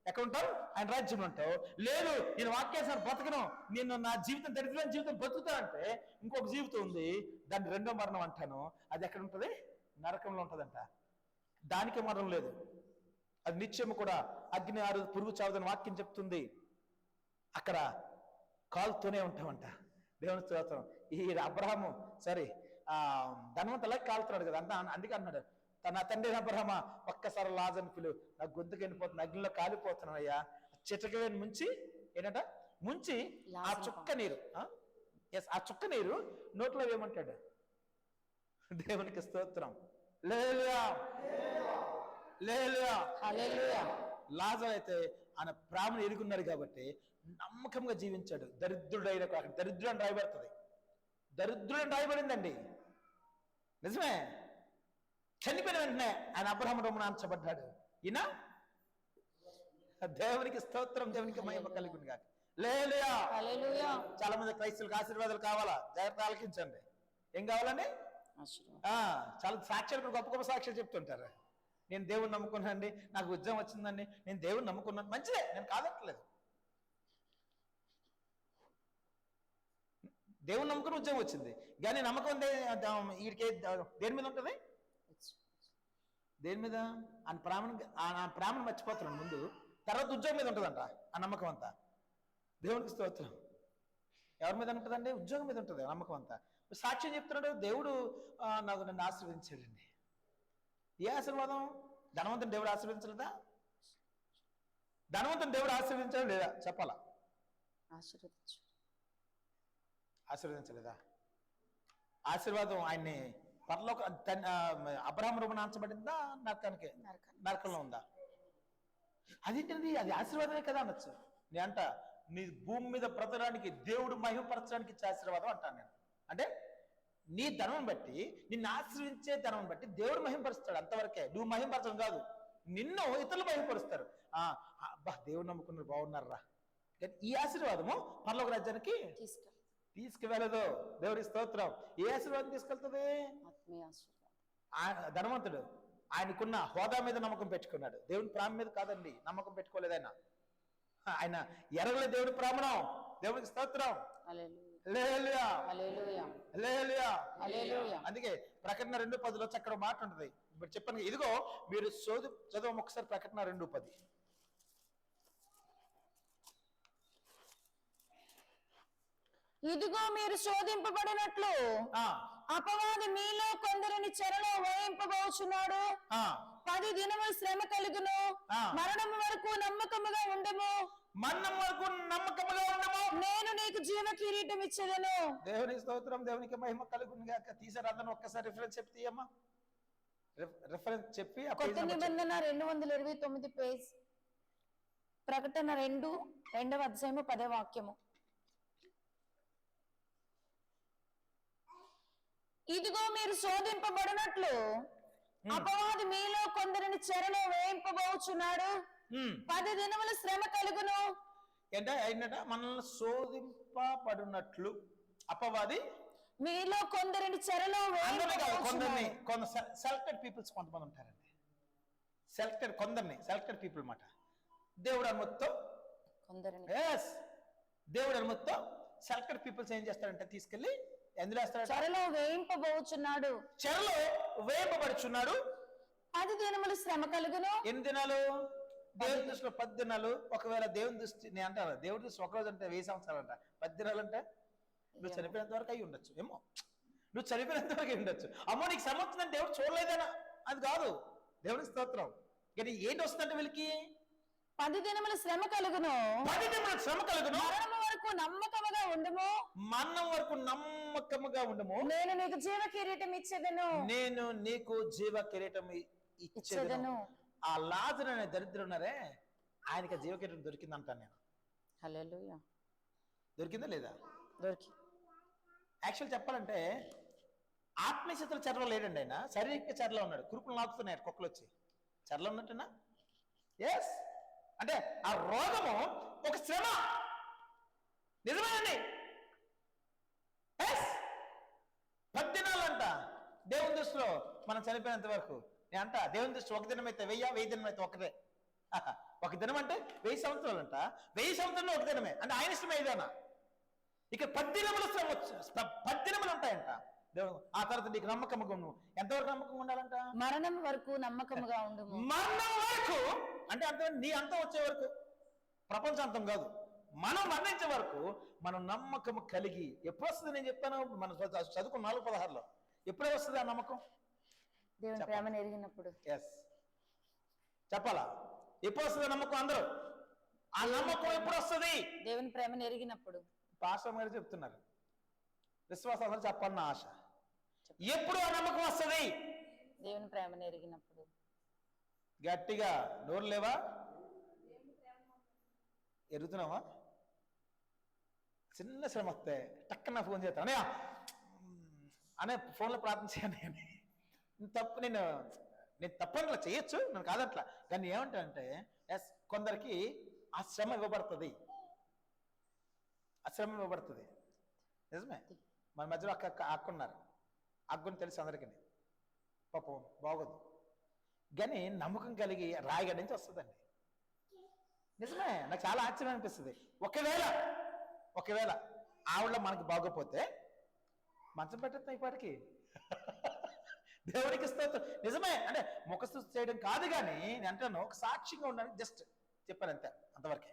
ఎక్కడ ఉంటావు? ఆయన రాజ్యం ఉంటావు. లేదు నేను వాక్యాసారి బ్రతకను, నేను నా జీవితం దరిద్రమైన జీవితం బ్రతుకుతా అంటే ఇంకొక జీవితం ఉంది, దాన్ని రెండో మరణం అంటాను. అది ఎక్కడ ఉంటుంది? నరకంలో ఉంటుందంట. దానికి మరణం లేదు, అది నిత్యము కూడా అగ్ని ఆరు పురుగు చావదని వాక్యం చెప్తుంది. అక్కడ కాలుతూనే ఉంటామంట. దేవుని స్తోత్రం. ఈ అబ్రహాము సరే ధనవంతులకి కాలుతున్నాడు కదా అంత, అందుకే అన్నాడు నా తండ్రి అబ్రహమా ఒక్కసారి లాజర్ని పిలువు, నా గొంతుకు వెళ్ళిపోతున్నా, అగ్నిలో కాలిపోతున్నానయ్యా. చిటకవేని ముంచి ఏంటంట ముంచి ఆ చుక్క నీరు ఆ చుక్క నీరు నోట్లో వేయమంటాడు. దేవునికి స్తోత్రం. హల్లెలూయా హల్లెలూయా హల్లెలూయా. లాజరు అయితే ఆయన ప్రాణం ఎరుగున్నాడు కాబట్టి నమ్మకంగా జీవించాడు. దరిద్రుడైన దరిద్రుడు అని రాయబడుతుంది, దరిద్రుడు అని రాయబడిందండి. నిజమే. చనిపోయిన వెంటనే ఆయన అబ్రహాము రొమ్మున ఆంచబడ్డాడు. ఈయన దేవునికి స్తోత్రం, దేవునికి మహిమ కలుగును గాక. హల్లెలూయా హల్లెలూయా. చాలా మంది క్రైస్తవులకు ఆశీర్వాదాలు కావాలా? జాగ్రత్త ఆలకించండి. ఏం కావాలండి? చాలా సాక్ష్యాలు, గొప్ప గొప్ప సాక్ష్యాలు చెప్తుంటారు. నేను దేవుని నమ్ముకున్నానండి, నాకు ఉద్యోగం వచ్చిందండి, నేను దేవుని నమ్ముకున్నాను. మంచిదే, నేను కాదట్లేదు. దేవుని నమ్ముకుని ఉద్యోగం వచ్చింది, కానీ నమ్మకం వీడికి దేని మీద ఉంటుంది? దేని మీద? ఆయన ప్రాణం మర్చిపోతున్నాడు ముందు, తర్వాత ఉద్యోగం మీద ఉంటుందంట ఆ నమ్మకం అంతా. దేవునికి స్తోత్రం. ఎవరి మీద ఉంటుందండి? ఉద్యోగం మీద ఉంటుంది నమ్మకం అంతా. సాక్ష్యం చెప్తున్నాడు, దేవుడు నన్ను ఆశీర్వదించాడండి. ఏ ఆశీర్వాదం? ధనవంతుని దేవుడు ఆశీర్వదించలేదా? ధనవంతుని దేవుడు ఆశీర్వదించాడు లేదా? చెప్పాలా? ఆశీర్వదించలేదా? ఆశీర్వాదం ఆయన్ని పరలోక అబ్రహాము రొమ్మున ఆంచబడిందా, నరకంలో ఉందా? అదేంటిది? అది ఆశీర్వాదమే కదా అనొచ్చు. నేను అంట నీ భూమి మీద బ్రతకడానికి దేవుడు మహిమపరచడానికి ఇచ్చే ఆశీర్వాదం అంటాను నేను. అంటే నీ ధనం బట్టి, నిన్ను ఆశ్రయించే ధనం బట్టి దేవుడు మహిమపరుస్తాడు, అంతవరకే. నువ్వు మహిమపరచడం కాదు, నిన్ను ఇతరులు మహిమపరుస్తారు. అబ్బా దేవుడు నమ్ముకున్నారు, బాగున్నారా. ఈ ఆశీర్వాదము పరలోక రాజ్యానికి తీసుకువెళ్ళదు. దేవుడి స్తోత్రం. ఏ ఆశీర్వాదం తీసుకెళ్తుంది? ధనవంతుడు ఆయనకున్న హోదా మీద నమ్మకం పెట్టుకున్నాడు, దేవుని ప్రేమ మీద కాదండి నమ్మకం పెట్టుకోలేదు. ఆయన ఎరగలే దేవుడి ప్రేమను. దేవుడికి స్తోత్రం. హల్లెలూయా హల్లెలూయా హల్లెలూయా. అందుకే ప్రకటన 2:10 వచ్చి అక్కడ మాట ఉంటుంది. ఇప్పుడు చెప్పండి, ఇదిగో మీరు చదువు ఒకసారి ప్రకటన 2:10. ఇదిగో మీరు శోధింపబడినట్లు అపవాది మీలో కొందరిని చెరలో వేయింపబోచున్నాడు. 10 దినములు శ్రమ కలుగును, మరణం వరకు నమ్మకముగా ఉండము. మరణం వరకు నమ్మకముగా ఉండము, నేను నీకు జీవ కిరీటం ఇచ్చేదను. దేవునికి స్తోత్రం, దేవునికి మహిమ కలుగును గాక. తీసారు అందరూ ఒక్కసారి రిఫరెన్స్ చెప్తాయమ్మా. రిఫరెన్స్ చెప్పి కొత్త నిబంధన 229 పేజ్, ప్రకటన 2వ అధ్యాయము 10వ వాక్యము. ఇదిగో మీరు శోధింపబడినట్లు అపవాది మీలో కొందరిని చెరలో వేయింపబోచున్నాడు. 10 దినములు శ్రమ కలుగును. ఏంటంటే మనల్ని శోధింపబడినట్లు అపవాది మీలో కొందరిని చెరలో కొందరిని సెలెక్టెడ్ పీపుల్స్ కొంతమంది ఉంటారండి. సెలెక్టెడ్ పీపుల్ మాట. దేవుడు మొత్తం దేవుడు మొత్తం సెలెక్టెడ్ పీపుల్స్ ఏం చేస్తారంటే తీసుకెళ్లి ఎందులో వేస్తాడు? చెరలో వేయింపబోచున్నాడు. చెరలో వేయింపబడుచున్నాడు. 10 దినములు శ్రమ కలుగును. ఎన్ని దినాలు? దేవుని దృష్టిలో 10 దినాలు. ఒకవేళ దేవుని దృష్టి నేను అంటాను, దేవుడి దృష్టి ఒక రోజు అంటే 1000 సంవత్సరాలు అంట. 10 దినాలు అంటే నువ్వు చనిపోయినంత వరకు అయి ఉండొచ్చు ఏమో. నువ్వు చనిపోయినంత వరకు అయి ఉండొచ్చు. అమ్మో నీకు శ్రమ వస్తుందని దేవుడు చూడలేదనా? అది కాదు. దేవునికి స్తోత్రం. కానీ ఏంటి వస్తుందంటే వీళ్ళకి 10 దినములు శ్రమ కలుగును. 10 దినములు శ్రమ కలుగును. మరణం వరకు నమ్మకముగా ఉండము. మరణం వరకు నమ్మకముగా ఉండము. నేను నీకు జీవ కిరీటం ఇచ్చేదను. నేను నీకు జీవ కిరీటం ఇచ్చేదను. ఆ లాజరు అనే దరిద్రుడు ఉన్నారే, ఆయనకి జీవ కిరీటం దొరికిందంటాను నేను. హల్లెలూయా. దొరికిందా లేదా? దొరికి. యాక్చువల్ చెప్పాలంటే ఆత్మీయతల చెరలో లేడండి ఆయన, శారీరక చెరలో ఉన్నాడు. కురుకులు నాకుతున్నాయి కుక్కలు వచ్చి. చెరలో ఉన్నట్టున్నా? ఎస్. అంటే ఆ రోగము ఒక శ్రమ. నిజమేనండి. 10 దినాలు అంట దేవుని దృష్టిలో మనం చనిపోయినంత వరకు. నేను అంట దేవుని దృష్టి 1 దినం అయితే 1000, 1000 దినం అయితే ఒకటే. 1 దినం అంటే 1000 సంవత్సరాలు అంట. 1000 సంవత్సరంలో 1 దినమే అంటే ఆయన ఇష్టం ఏదైనా. ఇక 10 దినములు శ్రమ 10 దినములు ఉంటాయంట. దేవుడు ఆ తర్వాత నీకు నమ్మకంగా ఉండు. ఎంతవరకు నమ్మకంగా ఉండాలంట? మరణం వరకు నమ్మకముగా ఉండుము. మరణం వరకు అంటే అంత నీ అంతం వచ్చే వరకు, ప్రపంచాంతం కాదు, మనం మరణించే వరకు మనం నమ్మకం కలిగి. ఎప్పుడు వస్తుంది నేను చెప్తాను, మనం చదువుకున్న 4:16లో ఎప్పుడే వస్తుంది ఆ నమ్మకం? దేవుని ప్రేమను ఎరిగినప్పుడు. ఎస్ చెప్పాలా? ఎప్పుడు వస్తుంది నమ్మకం? అందరూ ఆ నమ్మకం ఎప్పుడు వస్తుంది? దేవుని ప్రేమను ఎరిగినప్పుడు. పాస్టర్ గారు చెప్తున్నారు, విశ్వాసం అందరూ చెప్పాలన్న ఆశ. ఎప్పుడు ఆ నమ్మకం వస్తుంది? దేవుని ప్రేమను ఎరిగినప్పుడు. గట్టిగా నోరు లేవా? ఎరుగుతున్నావా? చిన్న శ్రమ వస్తే టక్కన ఫోన్ చేస్తాను, అనే అనే ఫోన్లో ప్రార్థన చేయండి. తప్పు నేను తప్పనిలా చేయొచ్చు, నేను కాదట్లా. కానీ ఏమంటానంటే ఎస్, కొందరికి ఆ శ్రమ ఇవ్వబడుతుంది, ఆ శ్రమ ఇవ్వబడుతుంది. నిజమే. మన మధ్యలో అక్కున్నారు, అక్కుని తెలుసు అందరికీ, పాపం బాగోదు. కానీ నమ్మకం కలిగి రాయగడ నుంచి వస్తుందండి. నిజమే, నాకు చాలా ఆశ్చర్యం అనిపిస్తుంది. ఒకవేళ ఆవిడ మనకి బాగోపోతే మంచం పెట్టేస్తాం ఇప్పటికి. దేవుడికి స్తోత్రం. నిజమే, అంటే ముఖస్థుతి చేయడం కాదు, కానీ నేను అంటాను ఒక సాక్షిగా ఉండడానికి జస్ట్ చెప్పాను అంతే, అంతవరకే.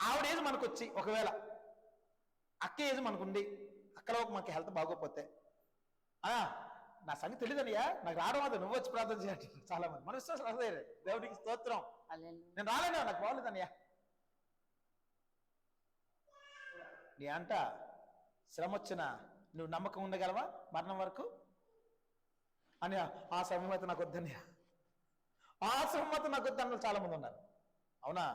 ఆవిడ ఏజ్ మనకు వచ్చి, ఒకవేళ అక్క ఏజ్ మనకుండి, అక్కలో మనకి హెల్త్ బాగోపోతే నా సంగతి తెలియదనియా, నాకు రావడం అది, నువ్వు వచ్చి ప్రార్థన చేయాలి. చాలా మంది మన విశ్వాసం అదే, దేవుడికి స్తోత్రం. నేను రాలేను, నాకు బాగోలేదనియా. నీ అంట శ్రమ వచ్చినా నువ్వు నమ్మకం ఉండగలవా మరణం వరకు? అని ఆ శ్రమత నాకు వద్దని, ఆ శ్రమత నాకు వద్దని చాలా మంది ఉన్నారు. అవునా?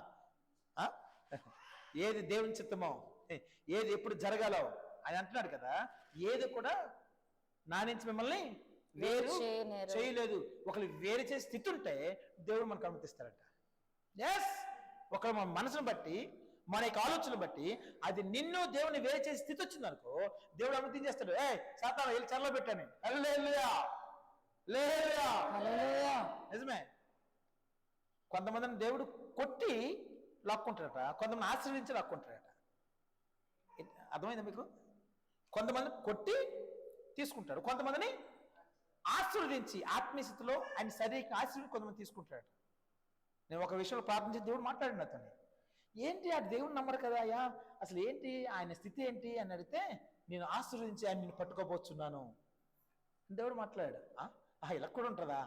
ఏది దేవుని చిత్తమో, ఏది ఎప్పుడు జరగాలో ఆయన అంటున్నాడు కదా. ఏది కూడా నా నుంచి మిమ్మల్ని వేరు చేయలేదు. ఒకళ్ళు వేరు చేసే స్థితి ఉంటే దేవుడు మనకు అనుమతిస్తాడట. ఎస్, ఒకళ్ళు మన మనసును బట్టి, మన యొక్క ఆలోచనలు బట్టి అది నిన్ను దేవుని వేరు చేసే స్థితి వచ్చింది అనుకో, దేవుడు అనుమతించేస్తాడు. సాతాను వెళ్ళి చెరలో పెట్టాను. నిజమే. కొంతమందిని దేవుడు కొట్టి లాక్కుంటాడట, కొంతమంది ఆశీర్వదించి లాక్కుంటాడట. అర్థమైందా మీకు? కొంతమంది కొట్టి తీసుకుంటాడు, కొంతమందిని ఆశీర్వదించి ఆత్మీయస్థితిలో ఆయన శరీరం ఆశీర్వదించి కొంతమంది తీసుకుంటాడు. నేను ఒక విషయంలో ప్రార్థించి దేవుడు మాట్లాడిన అతన్ని, ఏంటి ఆ దేవుడు నమ్మరు కదా అయ్యా, అసలు ఏంటి ఆయన స్థితి ఏంటి అని అడిగితే, నేను ఆశీర్వదించి ఆయన నేను పట్టుకోబోతున్నాను దేవుడు మాట్లాడాడు. ఇలా కూడా ఉంటుందా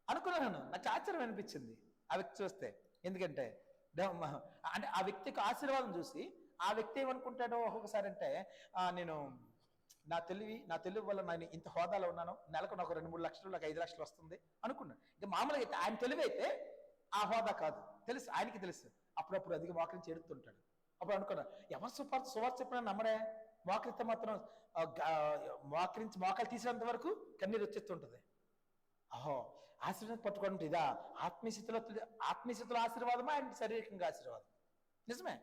అనుకున్నాను. నాకు ఆశ్చర్యం అనిపించింది ఆ వ్యక్తి చూస్తే. ఎందుకంటే అంటే ఆ వ్యక్తికి ఆశీర్వాదం చూసి ఆ వ్యక్తి ఏమనుకుంటాడో ఒక్కొక్కసారి అంటే, నేను నా తెలివి వల్ల నేను ఇంత హోదాలో ఉన్నాను, నెలకు నాకు 2-3 లక్షలు, నాకు 5 లక్షలు వస్తుంది అనుకున్నాను. ఇక మామూలుగా అయితే ఆయన తెలివి అయితే ఆ హోదా కాదు, తెలుసు, ఆయనకి తెలుసు. అప్పుడప్పుడు అదిగా మోకరించి ఎడుతుంటాడు. అప్పుడు అనుకున్నా, ఎవరు సువార్త చెప్పినా నమ్మడే, మోకరిస్తే మాత్రం మోకరించి మోకాలు తీసినంత వరకు కన్నీరు వచ్చేస్తుంటది. ఆశీర్వాదం పట్టుకోవడం ఇదా? ఆత్మీయస్థితిలో ఆశీర్వాదమా, ఆయన శారీరకంగా ఆశీర్వాదం? నిజమే.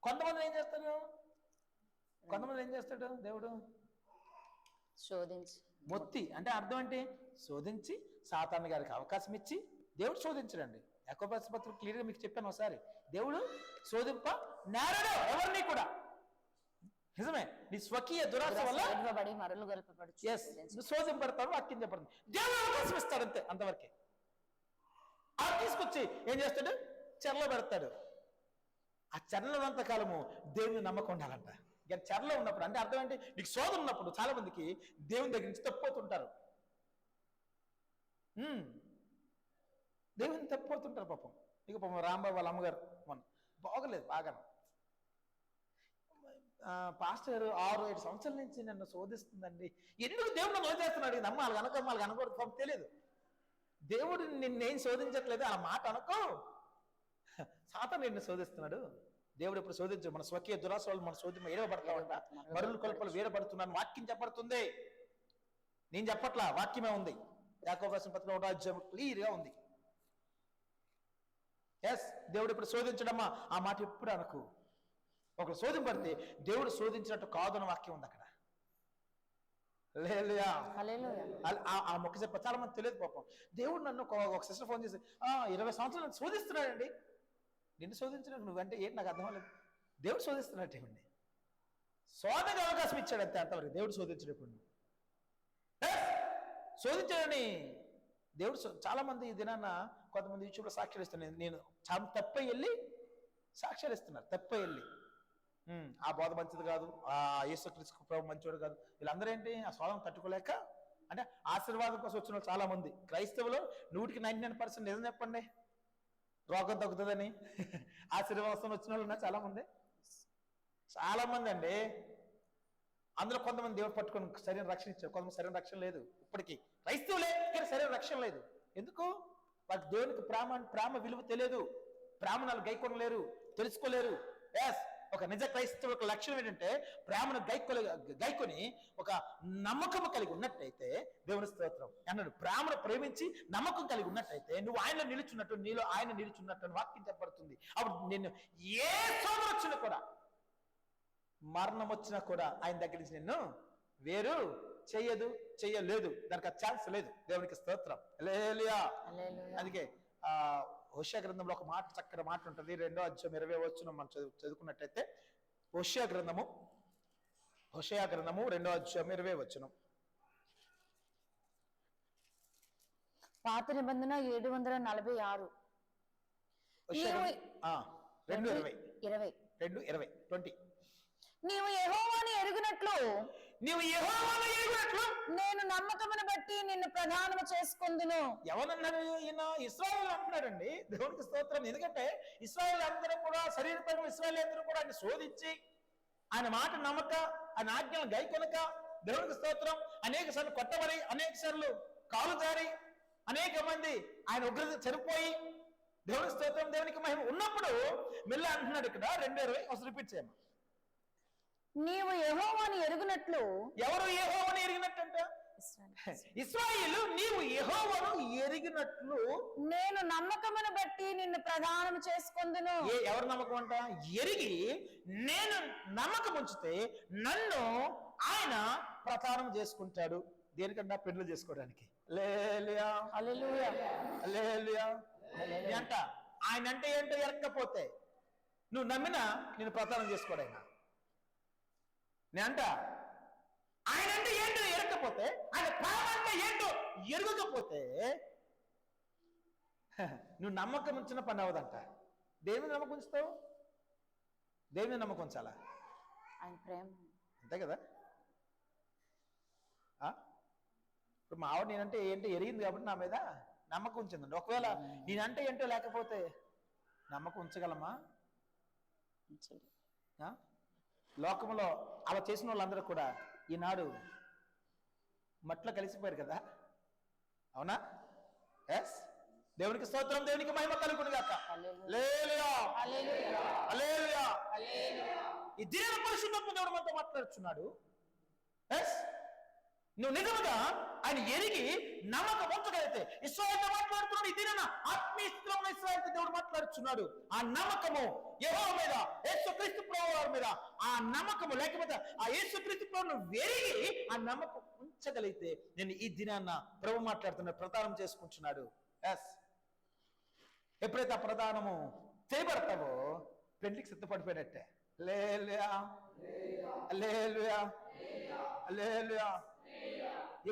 కొంతమంది ఏం చేస్తాడు దేవుడు? శోధించి మొత్తి అంటే అర్థం ఏంటి? శోధించి సాతాను గారికి అవకాశం ఇచ్చి దేవుడు శోధించడండి. యాకోబు పత్రిక క్లియర్గా మీకు చెప్పాను ఒకసారి. దేవుడు శోధింప నేరడు ఎవరిని కూడా. నిజమే, నీ స్వకీయ దురాశ వల్ల శోధింపడతాడు, వాక్యం చెప్పబడుతుంది. దేవుడు అవకాశం ఇస్తాడు అంతే, అంతవరకే. ఆ తీసుకొచ్చి ఏం చేస్తాడు? చెరలో పెడతాడు. ఆ చెరలో ఉన్నంత కాలము దేవుని నమ్మకం ఉండాలంట. ఇక చెరలో ఉన్నప్పుడు అంటే అర్థం ఏంటి? నీకు శోధన ఉన్నప్పుడు చాలా మందికి దేవుని దగ్గర నుంచి తప్పిపోతుంటారు. దేవుని తప్పిపోతుంటారు పాపం. ఇక పాపం రాంబాబు వాళ్ళ అమ్మగారు మొన్న బాగలేదు, బాగా పాస్టర్ 6-7 సంవత్సరాల నుంచి నన్ను శోధిస్తుందండి. ఎందుకు దేవుడు నన్ను వదిలేస్తున్నాడు? నమ్మాలి కనుక వాళ్ళకి అనకూడదు, పాపం తెలియదు. దేవుడు నిన్నేం శోధించట్లేదు, ఆ మాట అనుకో. సాతాను నిన్ను శోధిస్తున్నాడు. దేవుడు ఎప్పుడు శోధించు. మన స్వకీయ దురాశ వాళ్ళు మన శోధన ఏడవబడతామంట. మరులు కొలుపులు వేడబడుతున్నాను వాక్యం చెప్పబడుతుంది, నేను చెప్పట్లా, వాక్యమే ఉంది. యాకోబు రాసిన పత్రిక 1వ అధ్యాయం క్లియర్గా ఉంది. ఎస్, దేవుడు ఇప్పుడు శోధించడమ్మా, ఆ మాట ఎప్పుడు అనకు. ఒకరు శోధింపడితే దేవుడు శోధించినట్టు కాదు అని వాక్యం ఉంది అక్కడ. ఆ మొక్క చెప్ప చాలా మంది తెలియదు పాపం. దేవుడు నన్ను ఒక సిస్టర్ ఫోన్ చేసి 20 సంవత్సరాలు శోధిస్తున్నాడండి. నిన్ను శోధించినట్టు నువ్వంటే ఏంటి నాకు అర్థం లేదు. దేవుడు శోధిస్తున్నట్టేమండి. శోధనకు అవకాశం ఇచ్చాడు అంతే, అంతవరకు. దేవుడు శోధించినప్పుడు శోధించాడని దేవుడు చాలా మంది ఈ దినాన్న కొంతమంది యూట్యూబ్లో సాక్ష్యాలు ఇస్తున్నారు. నేను చాలా తప్ప వెళ్ళి సాక్ష్యాలు ఇస్తున్నారు, తప్ప వెళ్ళి ఆ బోధ మంచిది కాదు, ఆ యేసుక్రీస్తు ప్రభు మంచివాడు కాదు. వీళ్ళందరూ ఏంటి ఆ శోధన తట్టుకోలేక, అంటే ఆశీర్వాదం కోసం వచ్చిన చాలా మంది క్రైస్తవులు 99% నిజం చెప్పండి, రోగం తగ్గుతుందని ఆశీర్వాదం వచ్చిన వాళ్ళు ఉన్నారు చాలా మంది, చాలా మంది అండి. అందులో కొంతమంది దేవుడు పట్టుకొని సరైన రక్షణ ఇచ్చారు, కొంతమంది సరైన రక్షణ లేదు. ఇప్పటికీ క్రైస్తవులే కానీ సరైన రక్షణ లేదు. ఎందుకు? వాళ్ళకి దేవునికి ప్రేమ విలువ తెలియదు, ప్రేమను గైకొనలేరు, తెలుసుకోలేరు. ఎస్, ఒక నిజ క్రైస్తవ ఒక లక్షణం ఏంటంటే ప్రేమను గైకొని ఒక నమ్మకము కలిగి ఉన్నట్టయితే, దేవుని స్తోత్రం అన్నాడు, ప్రేమను ప్రేమించి నమ్మకం కలిగి ఉన్నట్టయితే నువ్వు ఆయనలో నిలుచున్నట్టు, నీలో ఆయన నిలుచున్నట్టు వాక్యం చెప్పబడుతుంది. అప్పుడు నిన్ను ఏ శోధన వచ్చినా కూడా, మరణం వచ్చినా కూడా ఆయన దగ్గర నుంచి నిన్ను వేరు చెయ్యలేదు. దానికి ఆ ఛాన్స్ లేదు. దేవునికి స్తోత్రం. హల్లెలూయా. అందుకే హోషేయ గ్రంథంలో ఒక మాట, చక్కటి మాట ఉంటుంది. 2వ అధ్యాయం 20వ వచనం మనం చదువుకున్నట్టయితే, హోషేయ గ్రంథము 2వ అధ్యాయం 20వ వచనం. పాత నిబంధన 746 2:20 నీవు యెహోవాను ఎరుగునట్లు నేను నమ్మకమును బట్టి నిన్ను ప్రధానము చేసుకొందును. ఎవరన్నాడు? ఈయన ఇశ్రాయేలు అంటున్నాడండి. దేవునికి స్తోత్రం. ఎందుకంటే ఇశ్రాయేలు అందరూ కూడా, శరీరపరంగా ఇశ్రాయేలు అందరూ కూడా ఆయన శోధించి, ఆయన మాట నమ్మక, ఆయన ఆజ్ఞలను గైకొనక, దేవునికి స్తోత్రం, అనేక సార్లు కొట్టబడి, అనేక సార్లు కాలు జారి, అనేక మంది ఆయన ఉగ్రత చనిపోయి, దేవునికి స్తోత్రం, దేవునికి మహిమ ఉన్నప్పుడు మెల్ల అంటున్నాడు ఇక్కడ 2:20 ఒకసారి రిపీట్ చేయమ్మా. నీవు యెహోవాను ఎరుగునట్లు. ఎవరు యెహోవాను ఎరిగినట్టు అంట? ఇశ్రాయేలు, నీవు యెహోవాను ఎరిగినట్లు నేను నమ్మకమును బట్టి నిన్ను ప్రధానం చేసుకొందును. ఎవరు నమ్మకం అంట? ఎరిగి నేను నమ్మకం ఉంచితే నన్ను ఆయన ప్రధానం చేసుకుంటాడు. దేనికన్నా? పెళ్లి చేసుకోవడానికి. హల్లెలూయా, హల్లెలూయా, హల్లెలూయా. అంట ఆయన అంటే ఏంటో ఎరక్కపోతే నువ్వు నమ్మినా నేను ప్రధానం చేసుకోడు ఆయన. నేనంట ఆయన అంటే ఏంటో ఎరగకపోతే, ఆయన ప్రేమ అంటే ఏంటో ఎరగకపోతే నువ్వు నమ్మకం ఉంచిన పని అవదంట. దేవుని నమ్మకం ఉంచుతావు, దేవుని నమ్మకం ఉంచాలా? ఆయన ప్రేమ అంతే కదా. ఇప్పుడు మా ఆవిడ నేనంటే ఏంటో ఎరిగింది కాబట్టి నా మీద నమ్మకం ఉంచిందండి. ఒకవేళ నేనంటే ఏంటో లేకపోతే నమ్మకం ఉంచగలమా? లోకంలో అలా చేసిన వాళ్ళందరూ కూడా ఈనాడు మట్లో కలిసిపోయారు కదా, అవునా? ఎస్, దేవునికి స్తోత్రం, దేవునికి మహిమ కలుగును గాక. హల్లెలూయా, హల్లెలూయా. ఈ దిన పరిశుద్ధాత్మ దేవుడు మనతో మాట్లాడుతున్నాడు. ఎస్, నువ్వు నిజంగా ఆయన ఎరిగి నమ్మకం ఉంచగలిగితే, ఇశ్రాయేలుతో మాట్లాడుతున్నాడు. ఈ దిన ఆత్మీయ స్థితిలో ఇశ్రాయేలుతో దేవుడు మాట్లాడుతున్నాడు. ఆ నమ్మకము యెహోవా మీద, యేసుక్రీస్తు ప్రభువారి మీద ఆ నమ్మకము, లేకపోతే ఆ యేసుక్రీస్తు ప్రభువును వెరిగి ఆ నమ్మకం ఉంచగలిగితే, నేను ఈ దినాన్న ప్రభు మాట్లాడుతున్నాడు, ప్రదానం చేసుకుంటున్నాడు. ఎస్, ఎప్పుడైతే ఆ ప్రదానము చేయబడతావో పెళ్లికి సిద్ధపడిపోయినట్టే. హల్లెలూయా, హల్లెలూయా, హల్లెలూయా.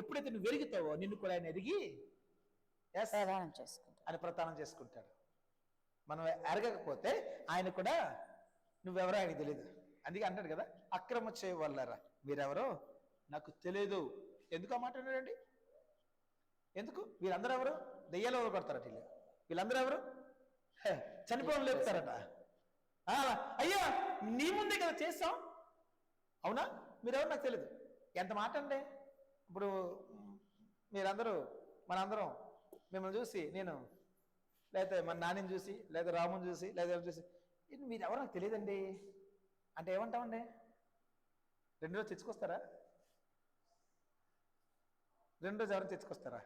ఎప్పుడైతే నువ్వు వెరుగుతావో నిన్ను కూడా ఆయన ఎరిగి ఆయన ప్రదానం చేసుకుంటాడు. మనం ఎరగకపోతే ఆయన కూడా నువ్వెవరో ఆయనకు తెలియదు. అందుకే అంటాడు కదా, అక్రమ చేయవల్లరా మీరెవరో నాకు తెలియదు. ఎందుకు ఆ మాట అన్నాడండి? ఎందుకు? వీళ్ళందరూ ఎవరు? దెయ్యాలు ఎవరు కొడతారట వీళ్ళు. వీళ్ళందరూ ఎవరు? చనిపోవడం లేపుతారట. అయ్యా నీ ముందే కదా చేస్తాం, అవునా? మీరెవరు నాకు తెలియదు. ఎంత మాట అండి. ఇప్పుడు మీరందరూ, మనందరం మిమ్మల్ని చూసి, నేను లేకపోతే మన నాన్నని చూసి, లేదా రాముని చూసి, లేదా చూసి, మీరెవరు నాకు తెలియదండి అంటే ఏమంటామండి? 2 రోజులు తెచ్చుకొస్తారా? 2 రోజులు ఎవరైనా తెచ్చుకొస్తారా?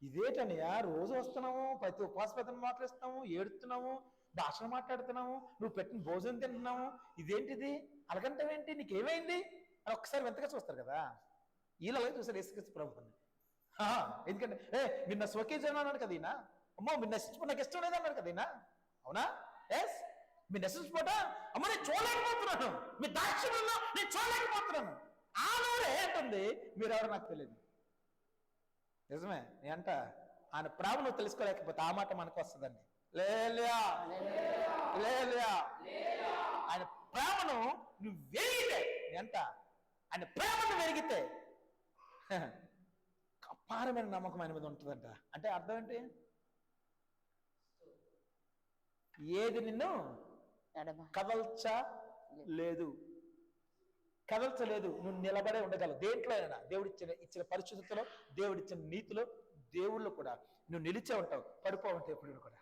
ఇదేటనియా రోజు వస్తున్నాము, ప్రతి ఉపాసపతిని మాట్లాడుతున్నాము, ఏడుతున్నాము, భాషను మాట్లాడుతున్నాము, నువ్వు పెట్టిన భోజనం తింటున్నాము, ఇదేంటిది అలగంటవేంటి, నీకేమైంది అని ఒక్కసారి వెంతగా చూస్తారు కదా. వీళ్ళు అలాగే చూస్తారు యేసుక్రీస్తు ప్రభువుని. ఎందుకంటే మీరు నా స్వకీయ జనం అన్నాడు కదా ఈయన. అమ్మో మీరు నశించుకుని నాకు ఇష్టం లేదు అన్నాడు కదా ఈయన, అవునా? ఎస్, మీ నశించిపోట అమ్మ నేను చూడలేకపోతున్నాను, మీ దాక్షిణ్యంలో నేను చూడలేకపోతున్నాను. ఆ నోరే ఏంటుంది, మీరెవరో నాకు తెలియదు. నిజమే అంట, ఆయన ప్రేమ నువ్వు తెలుసుకోలేకపోతే ఆ మాట మనకు వస్తుందండి. లేలుయా లేలుయా. ఆయన ప్రేమను నువ్వు వెలిగితే ఎంత, ఆయన ప్రేమను వెలిగితే అపారమైన నమ్మకం ఆయన మీద ఉంటుందంట. అంటే అర్థం ఏంటి, ఏది నిన్ను కదల్చలేదు, కదల్చలేదు. నువ్వు నిలబడే ఉండగలవు దేంట్లో అయినా. ఇచ్చిన పరిశుద్ధతలో, దేవుడిచ్చిన నీతిలో, దేవుళ్ళు కూడా నువ్వు నిలిచే ఉంటావు, పడిపో ఉంటావు ఎప్పుడు కూడా.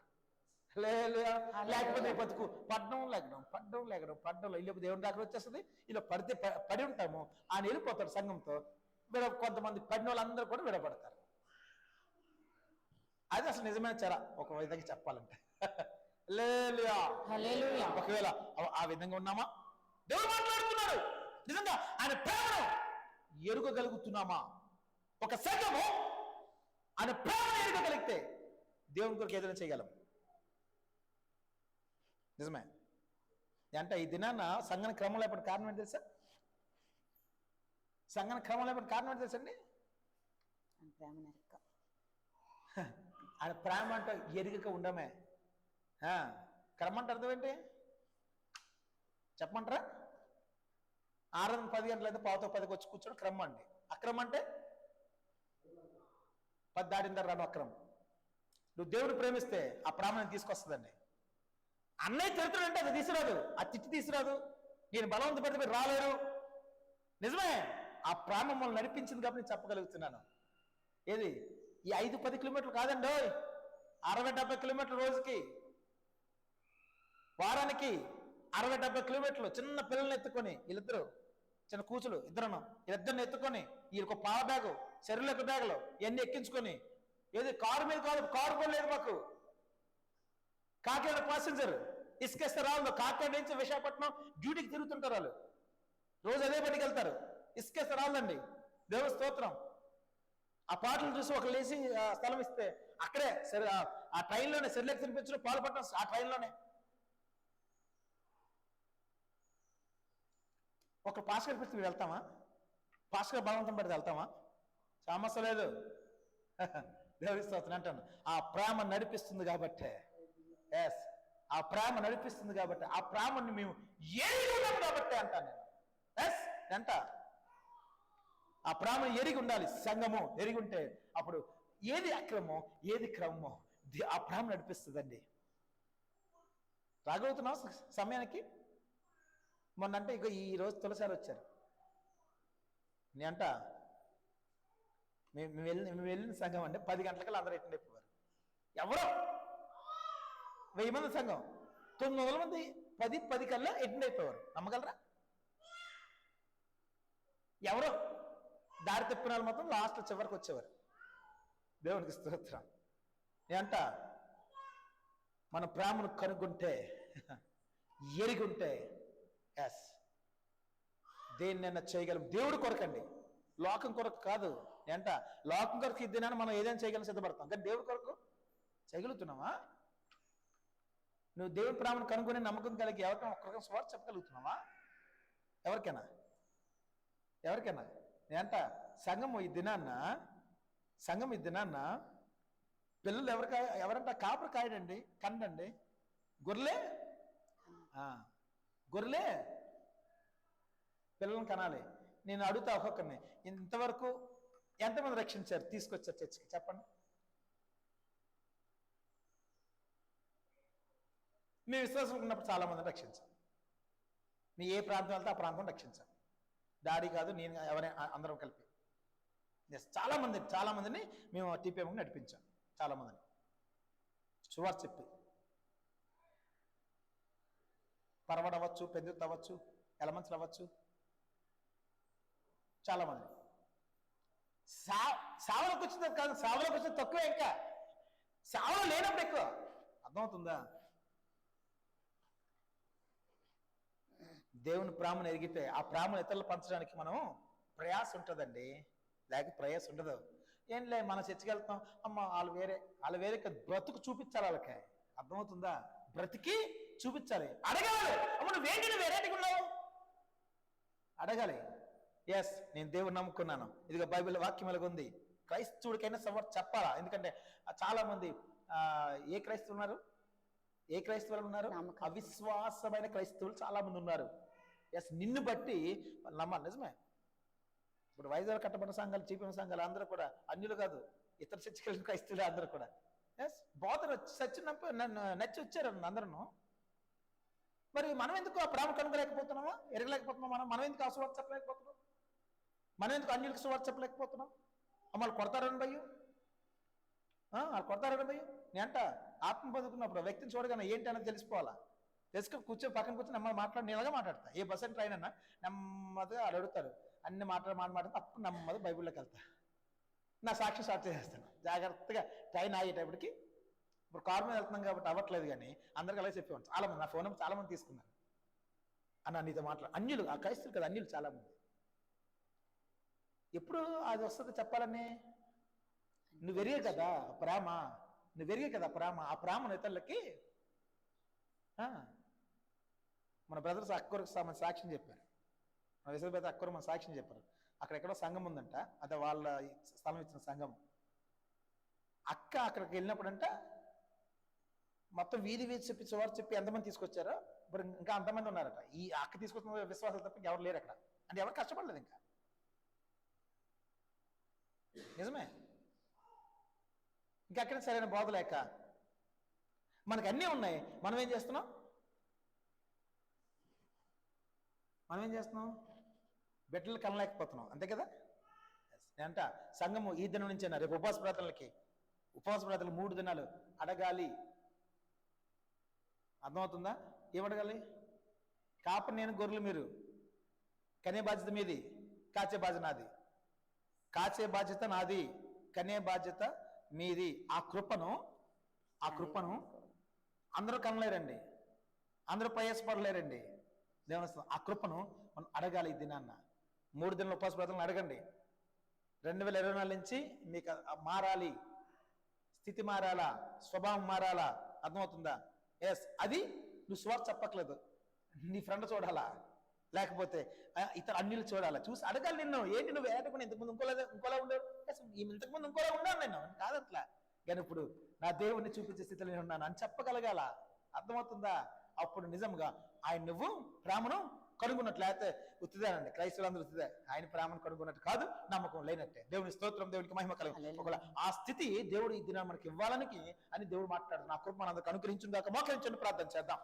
లేకపోతే బతుకు పడ్డం లేకడం ఇల్లు దేవుని దాకా వచ్చేస్తుంది. ఇలా పడి ఉంటాము, ఆయన వెళ్ళిపోతాడు సంఘంతో. కొంతమంది పడిన వాళ్ళందరూ కూడా విడపడతారు. అది అసలు నిజమైన చెర ఒక విధంగా చెప్పాలంటే. ఒకవేళ ఆ విధంగా ఉన్నామా, దేవుడు మాట్లాడుతున్నాడు, నిజంగా ఆయన ప్రేమను ఎరుగగలుగుతున్నామా? ఒక సంఘము ఆయన ప్రేమను ఎరుగగలిగితే దేవుని కొరకు ఏదైనా చేయగలం. నిజమే అంటే ఈ దినాన్న సంఘన క్రమం లేకపోతే కారణం ఏంటి తెలుసా? సంఘన క్రమం లేకపోతే కారణం ఏంటి తెలుసండి? ఆయన ప్రేమ అంటే ఎరుగక ఉండమే. క్రమం అంటే అర్థం ఏంటి చెప్పమంటారా? 6-10 గంటలైతే 9:10 వచ్చి కూర్చోడం క్రమం అండి. అక్రమం అంటే 10 దాటిన తర్వాత రాను అక్రమం. నువ్వు దేవుడు ప్రేమిస్తే ఆ ప్రేమను తీసుకొస్తుందండి. అన్నయ్య తిరుగుతాడంటే అది తీసుకురాదు, ఆ తిట్టి తీసుకురాదు, నేను బలవంత పెడితే మీరు రాలేరు. నిజమే, ఆ ప్రేమ మమ్మల్ని నడిపించింది కాబట్టి నేను చెప్పగలుగుతున్నాను. ఏది ఈ 5-10 కిలోమీటర్లు కాదండి, 60-70 కిలోమీటర్లు రోజుకి, వారానికి 60-70 కిలోమీటర్లు. చిన్న పిల్లల్ని ఎత్తుకొని, వీళ్ళిద్దరు చిన్న కూచులు వీళ్ళిద్దరిని ఎత్తుకొని, వీళ్ళకి పాల బ్యాగు, చెరువులకు బ్యాగులు ఇవన్నీ ఎక్కించుకొని, ఏది కారు మీద కాదు, కారు కూడా లేదు మాకు, కాకినాడ ప్యాసింజర్ ఇసుకేస్తే రాళ్ళు, కాకినాడ నుంచి విశాఖపట్నం డ్యూటీకి తిరుగుతుంటారు వాళ్ళు, రోజు అదే పనికి వెళ్తారు. ఇసుకేస్తే రాళ్ళండి, దేవుని స్తోత్రం. ఆ పాటలు చూసి ఒకరు లేచి స్థలం ఇస్తే అక్కడే సరే ఆ ట్రైన్లోనే సెర్లేక్ తినిపించడం, పాల్పడటం ఆ ట్రైన్లోనే. ఒక పాస్కర్ పెడితే మీరు వెళ్తామా? పాస్కర్ బలవంతం పెడితే వెళ్తామా? సమస్య లేదు. దేవుని స్తోత్రం అంటాను. ఆ ప్రేమ నడిపిస్తుంది కాబట్టే, ఎస్ ఆ ప్రేమ నడిపిస్తుంది కాబట్టి, ఆ ప్రేమని మేము ఎరిగి ఉన్నాం కాబట్టి అంటాను నేను. ఎస్ అంట ఆ ప్రేమ ఎరిగి ఉండాలి. సంఘము ఎరిగి ఉంటే అప్పుడు ఏది అక్రమో ఏది క్రమమో ఆ ప్రేమ నడిపిస్తుందండి. రాగలుగుతున్నాం సమయానికి. మొన్న అంటే ఇక ఈ రోజు తులసారి వచ్చారు. నేనంట మేము వెళ్ళిన సంఘం అంటే 10 గంటలకల్లా అందరూ ఎట్టిండి అయిపోయారు. ఎవరో 1000 మంది సంఘం, 900 మంది 10 కల్లా ఎట్టిండి అయిపోయారు. నమ్మగలరా? ఎవరో దారి తప్పిన వాళ్ళు మొత్తం లాస్ట్ చివరికి వచ్చేవారు. దేవునికి స్తోత్రం. నేనంట మన ప్రేమను కనుగొంటే, ఎరిగి ఉంటే, ఎస్ దేన్నైనా చేయగలం. దేవుడు కొరకండి, లోకం కొరకు కాదు. ఏంట లోకం కొరకు ఇద్దరైనా మనం ఏదైనా చేయగలం సిద్ధపడతాం, కానీ దేవుడి కొరకు చేయగలుగుతున్నావా? నువ్వు దేవుడి ప్రేమను కనుగొని నమ్మకం కలిగి ఎవరికైనా ఒక్కరికైనా స్వార్థ చెప్పగలుగుతున్నావా? ఎవరికైనా ఏంట సంఘం ఈ దినాన్న పిల్లలు ఎవరంట కాపురు కాయడండి, కండండి, గొర్రెలే పిల్లలను కనాలి. నేను అడుగుతా ఒక్కొక్కరిని, ఇంతవరకు ఎంతమంది రక్షించారు తీసుకొచ్చారు చర్చికి చెప్పండి? మీ విశ్వాసం ఉన్నప్పుడు చాలా మందిని రక్షించాం. మీ ఏ ప్రాంతం వెళ్తే ఆ ప్రాంతం రక్షించాం. డాడీ కాదు నేను, ఎవరైనా అందరం కలిపి. ఎస్ చాలా మందిని మేము టీపీఎంకి నడిపించాం. చాలా మందిని సువార్త చెప్పి, పరవడ అవ్వచ్చు, పెద్దెత్తు అవ్వచ్చు, ఎలమంచులు అవ్వచ్చు, చాలా మంది. సావలోకి వచ్చింది కాదు, సావలోకి వచ్చింది తక్కువే, ఇంకా సావలో లేనప్పుడు ఎక్కువ. అర్థమవుతుందా? దేవుని ప్రేమను ఎరిగితే ఆ ప్రేమను ఇతరులు పంచడానికి మనం ప్రయాస ఉంటుందండి, లేక ప్రయాస ఉండదు. ఏం లే మన చర్చికి వెళ్తాం, అమ్మ వాళ్ళు వేరే బ్రతుకు చూపించాలి వాళ్ళకి. అర్థమవుతుందా? బ్రతికి చూపించాలి, అడగాలి. అమ్మ నువ్వేంటి, నువ్వు వెరైటీగా ఉన్నావు అడగాలి. ఎస్, నేను దేవుని నమ్ముకున్నాను, ఇదిగో బైబిల్ వాక్యం ఎలాగ ఉంది. క్రైస్తవుడికైనా సవాల్ చెప్పాలా, ఎందుకంటే చాలా మంది ఏ క్రైస్తవులు ఉన్నారు, ఏ క్రైస్తవులు ఉన్నారు, అవిశ్వాసమైన క్రైస్తవులు చాలా మంది ఉన్నారు. ఎస్, నిన్ను బట్టి నమ్మాలి. నిజమే, ఇప్పుడు వైజాగ్ కట్టబడిన సంఘాలు, చీపిన సంఘాలు అందరూ కూడా అన్యులు కాదు, ఇతర చర్చకెళ్ళిన క్రైస్తవులు అందరూ కూడా ఎస్ బోధన నచ్చి వచ్చారు అందరూ. మరి మనం ఎందుకు ఆ ప్రేమ కనుగలేకపోతున్నామా, ఎరగలేకపోతున్నాం? మనం ఎందుకు ఆ సువార్త చెప్పలేకపోతున్నాం? మనం ఎందుకు అన్యులకు సువార్త చెప్పలేకపోతున్నాం? వాళ్ళు కొడతారని భయ్యు, వాళ్ళు కొడతారని భయ్యు. నేనంట ఆత్మ పొందుకున్నప్పుడు వ్యక్తిని చూడగానే ఏంటి అనేది తెలిసిపోవాలా, తెలుసుకొని కూర్చొని పక్కన కూర్చొని నెమ్మది మాట్లాడి నేలగా మాట్లాడతా. ఏ బస్ అని ట్రైన్ అన్నా నెమ్మదిగా వాళ్ళు అడుగుతారు, అన్ని మాట్లాడితే అప్పుడు నెమ్మది బైబిల్లోకి వెళ్తా, నా సాక్షి స్టార్ట్ చేసేస్తాను జాగ్రత్తగా. ట్రైన్ ఆగేటప్పటికి ఇప్పుడు కారు మీద వెళ్తున్నాం కాబట్టి అవ్వట్లేదు, కానీ అందరికి అలాగే చెప్పేవాడు. చాలా మంది నా ఫోన్ నెంబర్ చాలా మంది తీసుకున్నారు, అన్న నీతో అన్యులు, ఆ క్రైస్తులు కదా అన్యులు చాలా మంది. ఎప్పుడు అది వస్తుంది చెప్పాలని, నువ్వు వెరిగే కదా ప్రేమ, నువ్వు వెరిగే కదా ప్రేమ. ఆ ప్రేమను ఇతరులకి మన బ్రదర్స్ అక్కరకు మన సాక్ష్యం చెప్పారు, మన విశ్వపేట అక్కరు మన సాక్ష్యం చెప్పారు. అక్కడెక్కడో సంఘం ఉందంట, అదే వాళ్ళ స్థలం ఇచ్చిన సంఘం. అక్క అక్కడికి వెళ్ళినప్పుడంట మొత్తం వీధి చెప్పి సువార్త చెప్పి ఎంతమంది తీసుకొచ్చారో ఇప్పుడు ఇంకా అంతమంది ఉన్నారట. ఈ అక్క తీసుకొచ్చిన విశ్వాసాలు తప్ప ఎవరు లేరు అక్కడ, అంటే ఎవరు కష్టపడలేదు ఇంకా. నిజమే, ఇంకెక్కడ సరైన బోధ లేక మనకు అన్నీ ఉన్నాయి, మనం ఏం చేస్తున్నాం? బిడ్డలు కనలేకపోతున్నాం, అంతే కదా. నేనంట సంఘము ఈ దినం నుంచైనా రేపు ఉపవాస ప్రార్థనలకి 3 దినాలు అడగాలి. అర్థమవుతుందా? ఏమడగాలి? కాపరి నేను, గొర్రెలు మీరు, కనే బాధ్యత మీది, కాచే బాధ్యత నాది. కాచే బాధ్యత నాది, కనే బాధ్యత మీది. ఆ కృపను అందరూ కనలేరండి, అందరూ ప్రయాసపడలేరండి. దేవుని ఆ కృపను మనం అడగాలి. ఈ దినాన్న 3 దినాల ఉపవాస ప్రార్థనలు అడగండి. 2024 నుంచి మీకు మారాలి, స్థితి మారాలా, స్వభావం మారాలా. అర్థమవుతుందా? ఎస్, అది నువ్వు సువార్త చెప్పట్లేదు, నీ ఫ్రెండ్ చూడాలా, లేకపోతే ఇతర అన్యులు చూడాలా, చూసి అడగాలి. నిన్ను ఏంటి నువ్వు ఏటప్పుడు ఇంతకుముందు ఇంకోలా ఉండేవు, ఇంతకుముందు ఇంకోలా ఉన్నాను నేను కాదట్లా, కానీ ఇప్పుడు నా దేవుడిని చూపించే స్థితిలో నేను ఉన్నాను అని చెప్పగలగాల. అర్థమవుతుందా? అప్పుడు నిజంగా ఆయన నువ్వు ప్రేమను కనుగొన్నట్లు. లేకపోతే ఉత్తిదేనండి, క్రైస్తవులందరూ ఉత్తిదే, ఆయన ప్రేమను కనుగొన్నట్టు కాదు, నమ్మకం లేనట్టే. దేవుని స్తోత్రం, దేవునికి మహిమ కలుగు. ఒకవేళ ఆ స్థితి దేవుడు ఈ దినాన్ని మనకి ఇవ్వాలని అని దేవుడు మాట్లాడుతున్న ఆ కృప మనందరికి అనుగ్రహించును గాక. మోకరించండి, ప్రార్థన చేద్దాం.